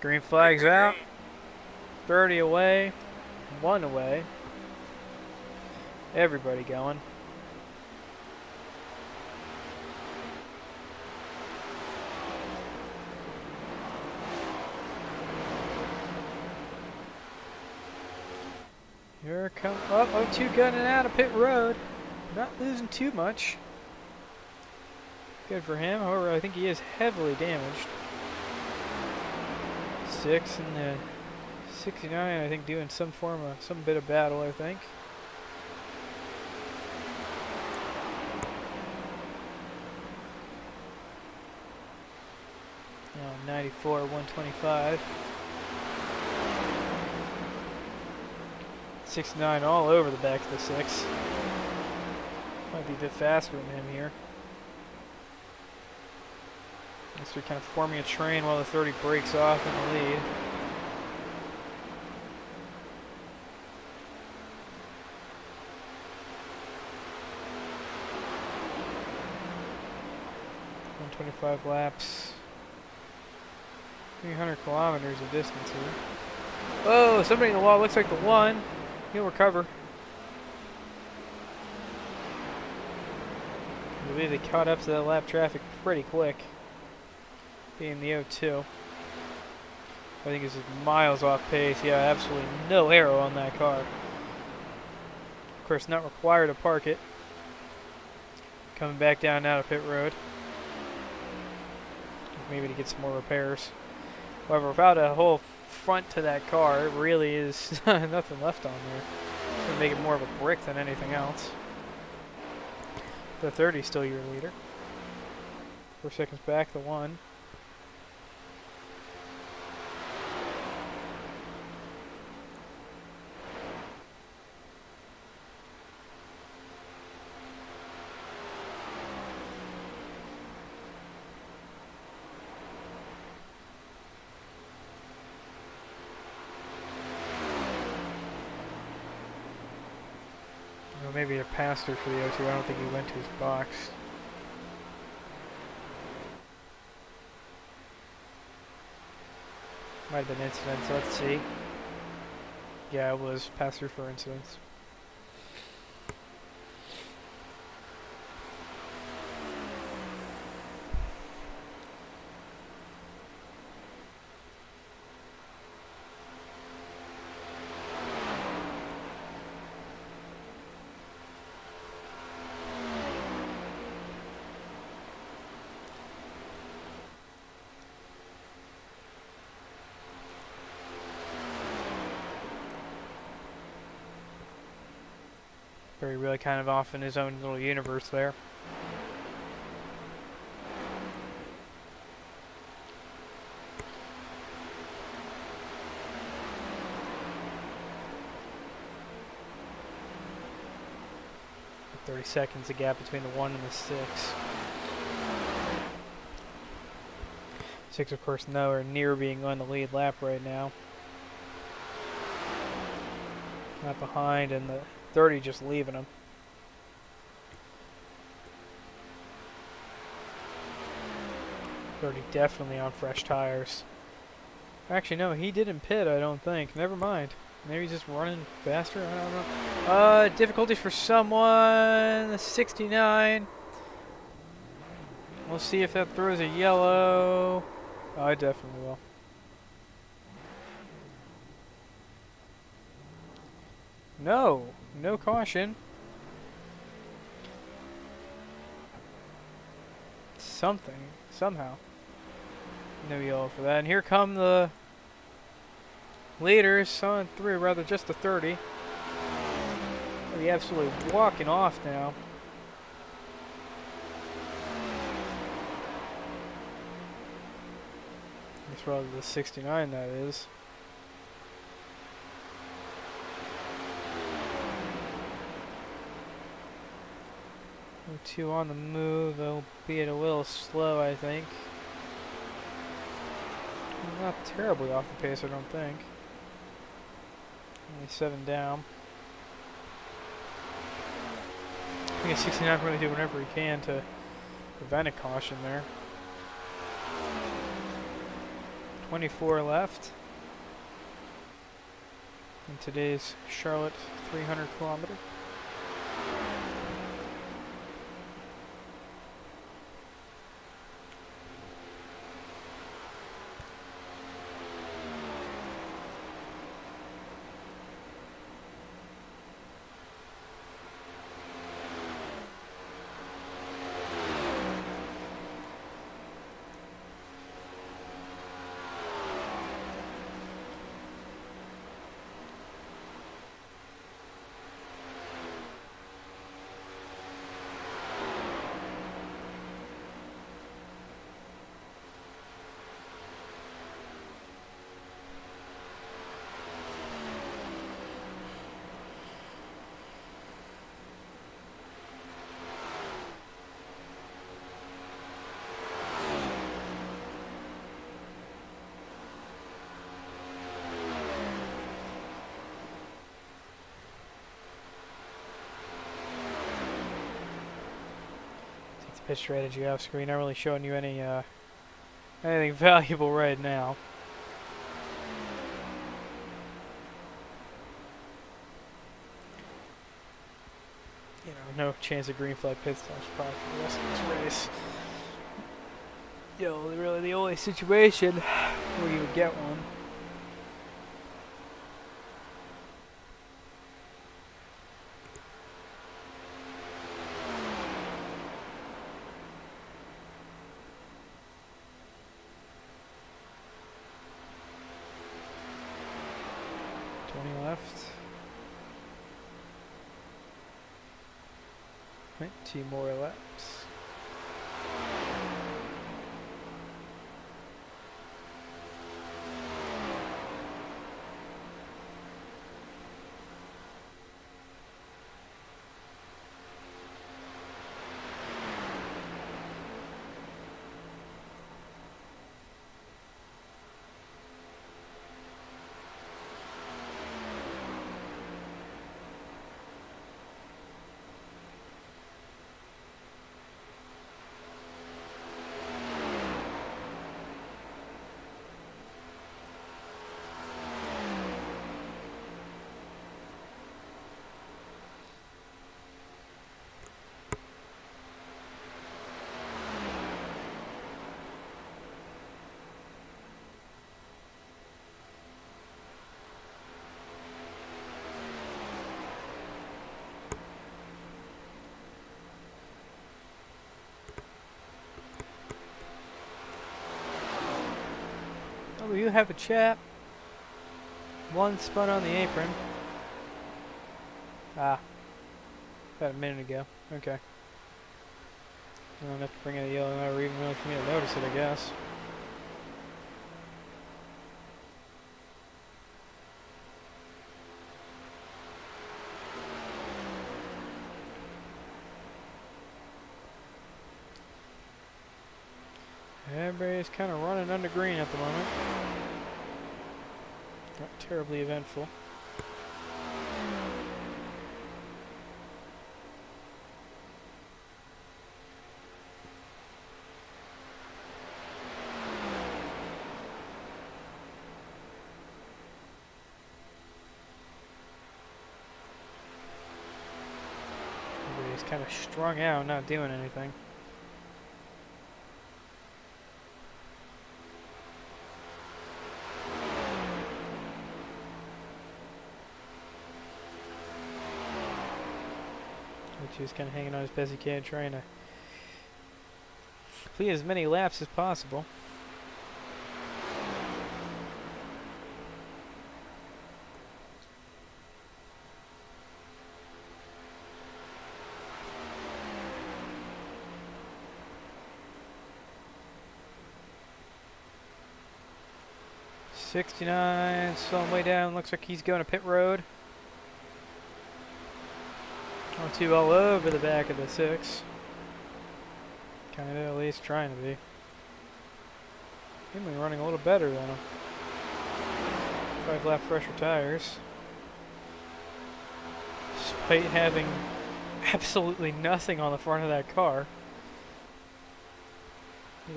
Green flag's out. 30 away. 1 away. Everybody going. Here come up. 02 gunning out of pit road. Not losing too much. Good for him. However, I think he is heavily damaged. 6 and the 69, I think, doing some bit of battle, I think. Now 94, 125. 69 all over the back of the 6. Might be a bit faster than him here. So we're kind of forming a train while the 30 breaks off in the lead. .125 laps. 300 kilometers of distance here. Oh, somebody in the wall. Looks like the 1. He'll recover. believe they caught up to that lap traffic pretty quick, being the O2. I think it's miles off pace. Yeah, absolutely no arrow on that car. Of course, not required to park it. Coming back down now to pit road. Maybe to get some more repairs. However, without a whole front to that car, it really is nothing left on there. It's going to make it more of a brick than anything else. The 30 is still your leader. 4 seconds back, the 1. Maybe a passer for the O2. I don't think he went to his box. Might have been incidents. Let's see. Yeah, it was passer for incidents. Very really kind of off in his own little universe there. Like 30 seconds a gap between the 1 and the 6. 6, of course, nowhere near being on the lead lap right now. Not behind, and the 30 just leaving him. Definitely on fresh tires. Actually, no, he didn't pit, I don't think. Never mind. Maybe he's just running faster? I don't know. Difficulties for someone. 69. We'll see if that throws a yellow. Oh, I definitely will. No. No caution. Something. Somehow. No yellow for that. And here come the leaders on 3, rather just the 30. They're absolutely walking off now. It's rather the 69, that is. O2 on the move, albeit a little slow, I think. Not terribly off the pace, I don't think. Only 7 down. I think 69 can really do whatever he can to prevent a caution there. 24 left in today's Charlotte 300 kilometer. Pitch strategy off screen. Not really showing you any anything valuable right now. You know, no chance of green flag pit stops probably for the rest of this race. Yo, really the only situation where you would get one. Left. 20 more laps. Oh, you have a chap. One spun on the apron. Ah. About a minute ago. Okay. I don't have to bring in a yellow light or even really for me to notice it, I guess. Everybody's kind of running under green at the moment. Not terribly eventful. Everybody's kind of strung out, not doing anything. He's kind of hanging on as best he can, trying to complete as many laps as possible. '69, slowing way down. Looks like he's going to pit road. 2 all over the back of the 6. Kind of at least trying to be. Seemingly running a little better than him. 5 lap fresher tires. Despite having absolutely nothing on the front of that car.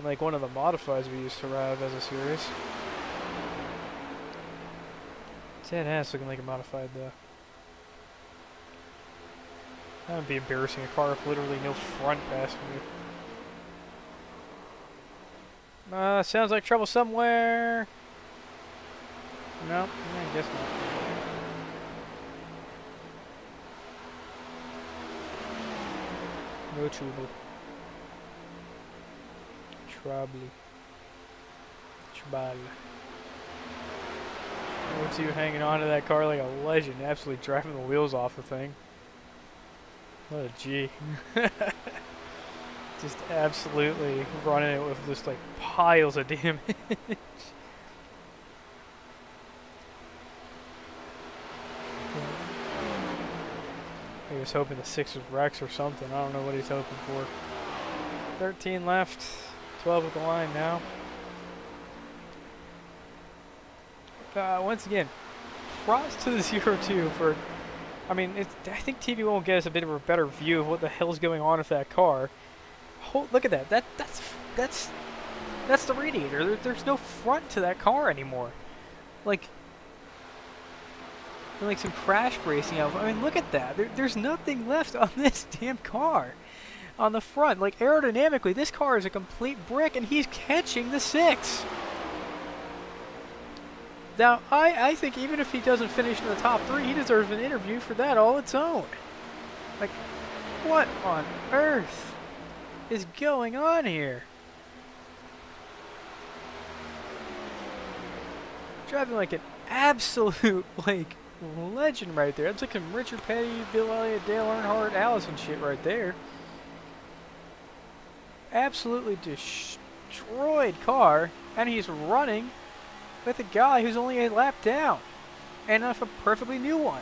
Like one of the modifies we used to ride as a series. Dead ass looking like a modified though. That would be embarrassing, a car with literally no front passenger. Sounds like trouble somewhere. No, I guess not. No trouble. Trouble. What's you hanging on to that car like a legend, absolutely driving the wheels off the thing. What a G. Just absolutely running it with just like piles of damage. He was hoping the 6 was Rex or something. I don't know what he's hoping for. 13 left. 12 at the line now. Once again, props to the 02 for... I mean, I think TV won't get us a bit of a better view of what the hell's going on with that car. Look at that. That's the radiator. There's no front to that car anymore. Like, and like some crash bracing out. I mean, look at that. There's nothing left on this damn car. On the front, like aerodynamically, this car is a complete brick, and he's catching the 6. Now, I think even if he doesn't finish in the top 3, he deserves an interview for that all its own. Like, what on earth is going on here? Driving like an absolute, like, legend right there. That's like some Richard Petty, Bill Elliott, Dale Earnhardt, Allison shit right there. Absolutely destroyed car, and he's running with a guy who's only a lap down, and off a perfectly new one.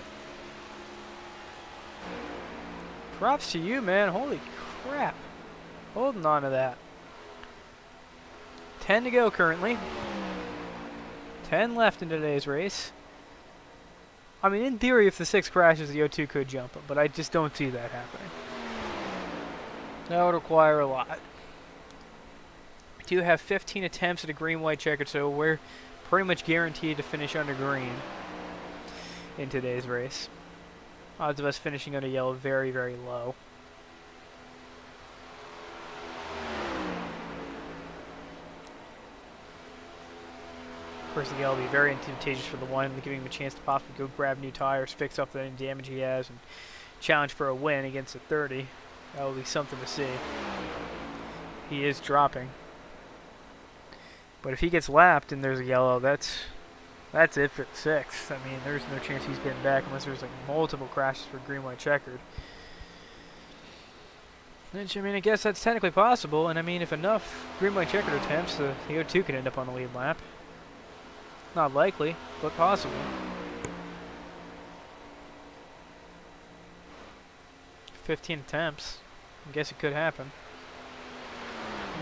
Props to you, man. Holy crap. Holding on to that. 10 to go currently. 10 left in today's race. I mean, in theory, if the 6 crashes, the O2 could jump him, but I just don't see that happening. That would require a lot. We do have 15 attempts at a green-white checkered, so we're pretty much guaranteed to finish under green in today's race. Odds of us finishing under yellow very, very low. Of course, the yellow will be very advantageous for the one, giving him a chance to possibly go grab new tires, fix up any damage he has, and challenge for a win against the 30. That will be something to see. He is dropping. But if he gets lapped and there's a yellow, that's it for the 6. I mean, there's no chance he's getting back unless there's like multiple crashes for green-white checkered. Which, I mean, I guess that's technically possible, and I mean, if enough green-white checkered attempts, the O2 could end up on the lead lap. Not likely, but possible. 15 attempts. I guess it could happen.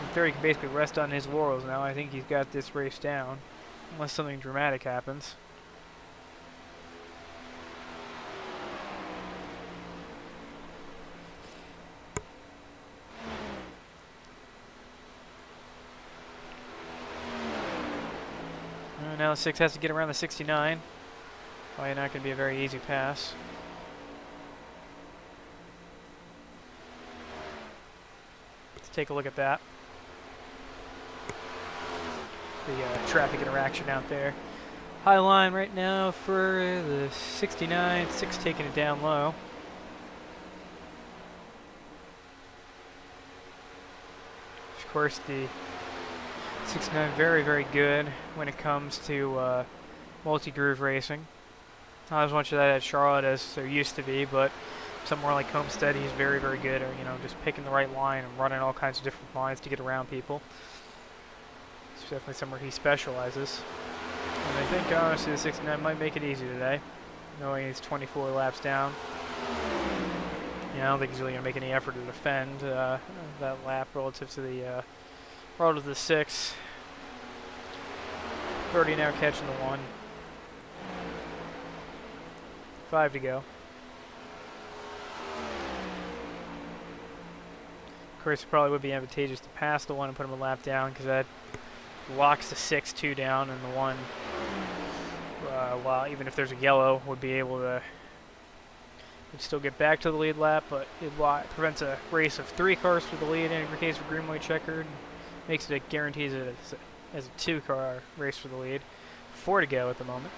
In theory, he can basically rest on his laurels now. I think he's got this race down. Unless something dramatic happens. Now the 6 has to get around the 69. Probably not going to be a very easy pass. Let's take a look at that. The traffic interaction out there. High line right now for the 69. 6 taking it down low. Of course, the 69 very, very good when it comes to multi-groove racing. Not as much of that at Charlotte as there used to be, but somewhere like Homestead, he's very, very good at, just picking the right line and running all kinds of different lines to get around people. It's definitely somewhere he specializes. And I think, honestly, the 69 might make it easy today, knowing he's 24 laps down. I don't think he's really going to make any effort to defend that lap relative to the 6. 30 now catching the 1. 5 to go. Of course, it probably would be advantageous to pass the 1 and put him a lap down, because that locks the 6-2 down, and the 1, while even if there's a yellow, would be able to still get back to the lead lap, but it prevents a race of 3 cars for the lead in every case for green-white checkered. Makes it guarantees it as a 2-car race for the lead. 4 to go at the moment.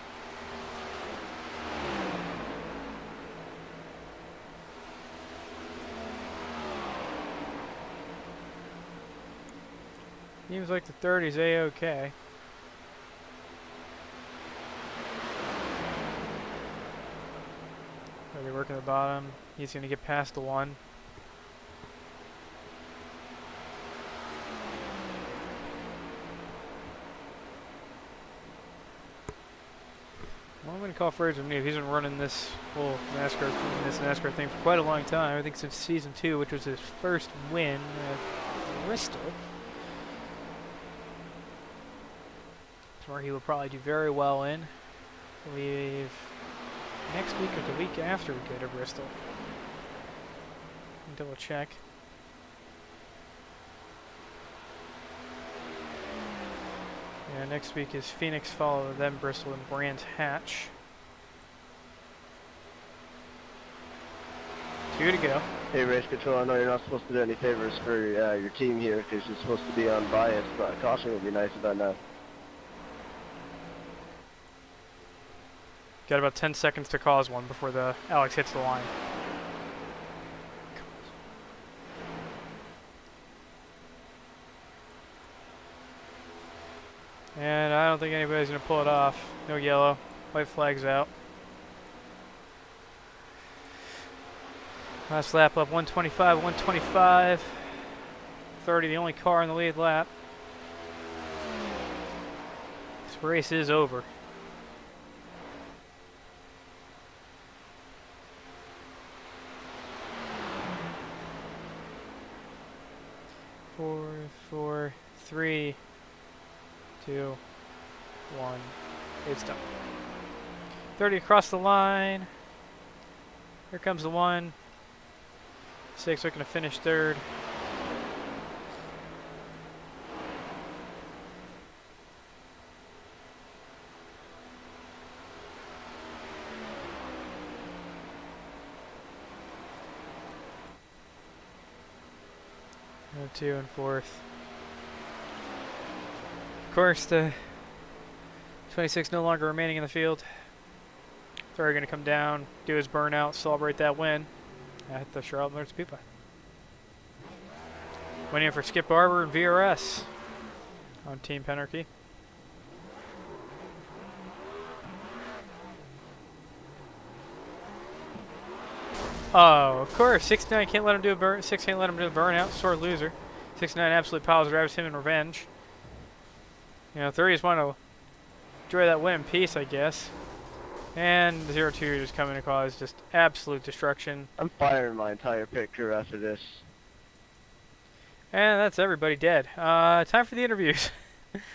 Seems like the 30's A-okay. Are they working the bottom? He's going to get past the 1. Well, I'm going to call Fraser New. He's been running this whole NASCAR thing for quite a long time. I think since season 2, which was his first win at Bristol. Where he will probably do very well in. I believe next week or the week after we go to Bristol. Double check. Yeah, next week is Phoenix, followed then Bristol and Brands Hatch. 2 to go. Hey, race control, I know you're not supposed to do any favors for your team here because you're supposed to be unbiased, but a caution would be nice about now. Got about 10 seconds to cause one before the Alex hits the line. And I don't think anybody's going to pull it off. No yellow. White flag's out. Last lap up 125, 125. 30, the only car in the lead lap. This race is over. Four, 3, 2, 1. It's done. 30 across the line. Here comes the 1. 6 looking to finish third. No 2 and 4th. Of course, the 26 no longer remaining in the field. Third going to come down, do his burnout, celebrate that win at the Charlotte Motor Speedway. Winning for Skip Barber and VRS on Team Penarchy. Oh, of course, 69 can't let him do a burn. 6 can't let him do a burnout. Sore loser. 69 absolute piles drives him in revenge. You know, 30 just want to enjoy that win in peace, I guess. And 0-2 just coming to cause just absolute destruction. I'm firing my entire pit crew after this. And that's everybody dead. Time for the interviews. Let's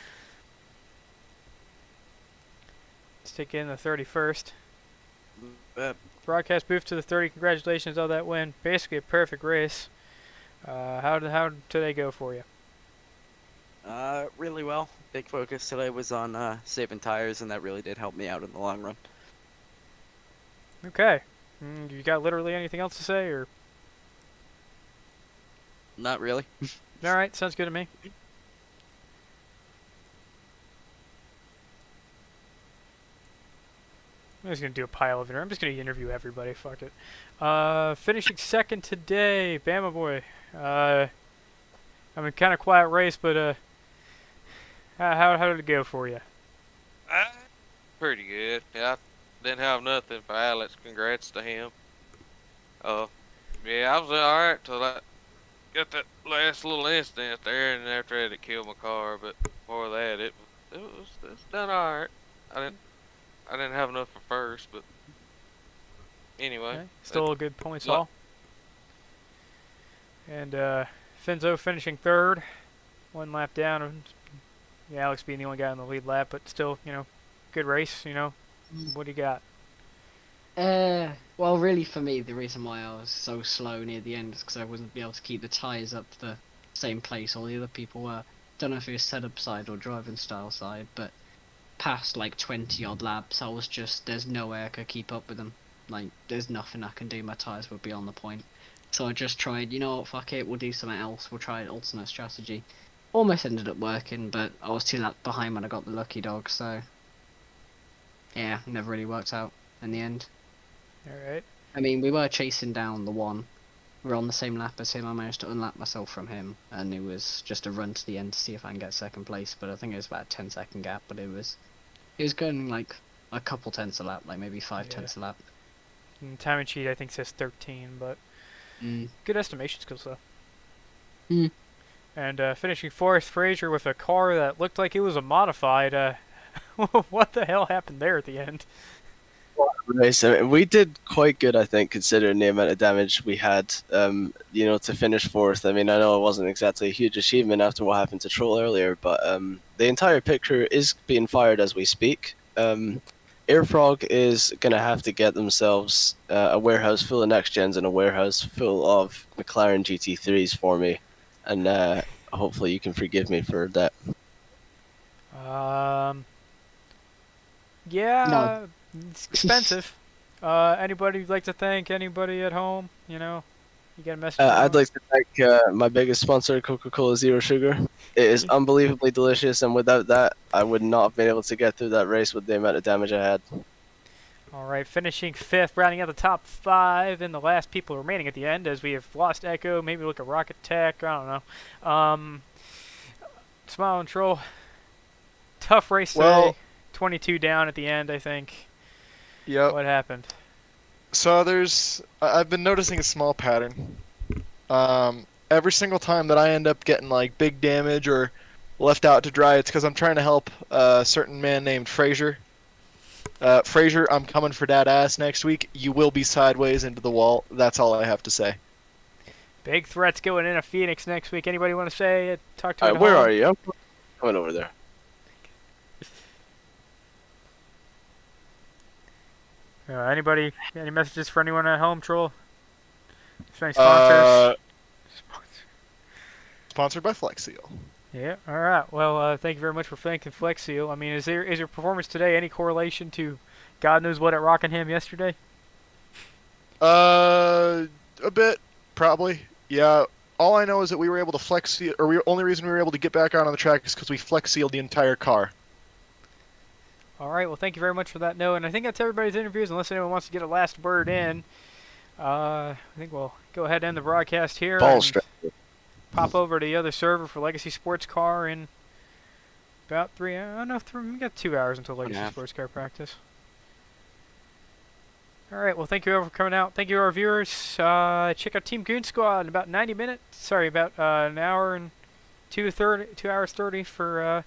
take in the 31st. Broadcast booth to the 30. Congratulations on that win. Basically a perfect race. How did today go for you? Really well. Big focus today was on saving tires, and that really did help me out in the long run. Okay. You got literally anything else to say, or? Not really. All right, sounds good to me. I'm just gonna do a pile of it. I'm just gonna interview everybody. Fuck it. Finishing second today, Bama boy. I mean, kind of quiet race, but how did it go for you? Pretty good. Yeah, I didn't have nothing for Alex. Congrats to him. Yeah, I was alright till I got that last little incident there, and after that it killed my car. But before that, it was done alright. I didn't have enough for first, but anyway. Okay. Still a good points haul. And Finzo finishing third, 1 lap down. And, yeah, Alex being the only guy in the lead lap, but still, you know, good race. You know, what do you got? Well, really for me, the reason why I was so slow near the end is because I wasn't able to keep the tyres up to the same place all the other people were. Don't know if it was setup side or driving style side, but past like 20 odd laps, I was just, there's no way I could keep up with them. Like, there's nothing I can do, my tyres would be on the point. So I just tried, you know what, fuck it, we'll do something else, we'll try an alternate strategy. Almost ended up working, but I was 2 laps behind when I got the lucky dog, so yeah, never really worked out in the end. Alright. I mean, we were chasing down the 1. We were on the same lap as him. I managed to unlap myself from him, and it was just a run to the end to see if I can get second place. But I think it was about a 10-second gap. But it was going like a couple tenths a lap, like maybe 5 tenths a lap. And timing sheet I think says 13, but good estimation skills though. And finishing 4th, Frazier with a car that looked like it was a modified. What the hell happened there at the end? Race. I mean, we did quite good, I think, considering the amount of damage we had. You know, to finish 4th. I mean, I know it wasn't exactly a huge achievement after what happened to Troll earlier, but the entire pit crew is being fired as we speak. Airfrog is gonna have to get themselves a warehouse full of next gens and a warehouse full of McLaren GT3s for me, and hopefully you can forgive me for that. Yeah, No. it's expensive. Anybody you'd like to thank? Anybody at home? You know, you got a message? you I'd want? like to thank my biggest sponsor, Coca-Cola Zero Sugar. It is unbelievably delicious, and without that, I would not have been able to get through that race with the amount of damage I had. All right, finishing fifth, rounding out the top five, and the last people remaining at the end, as we have lost Echo. Maybe look at Rocket Tech. I don't know. Smile and Troll. Tough race today. Well, 22 down at the end, I think. yep. What happened? So I've been noticing a small pattern. Every single time that I end up getting like big damage or left out to dry, it's because I'm trying to help a certain man named Frazier. Frazier, I'm coming for that ass next week. You will be sideways into the wall. That's all I have to say. Big threats going in at Phoenix next week. Anybody want to say it? Talk to me. Where are you? I'm coming over there. Anybody? Any messages for anyone at home, Troll? Any sponsors? Sponsored by Flex Seal. Yeah. All right. Well, thank you very much for thanking Flex Seal. I mean, is your performance today any correlation to God knows what at Rockingham yesterday? A bit, probably. Yeah. All I know is that we were able to flex seal, only reason we were able to get back out on the track is because we flex sealed the entire car. All right. Well, thank you very much for that note. And I think that's everybody's interviews, unless anyone wants to get a last word in. I think we'll go ahead and end the broadcast here. Ball and strap. pop over to the other server for Legacy Sports Car in about 3 hours. I don't know if we got 2 hours until Legacy Yeah. Sports Car practice. All right. Well, thank you all for coming out. Thank you, our viewers. Check out Team Goon Squad in about 90 minutes. Sorry, about an hour and 2 hours 30 for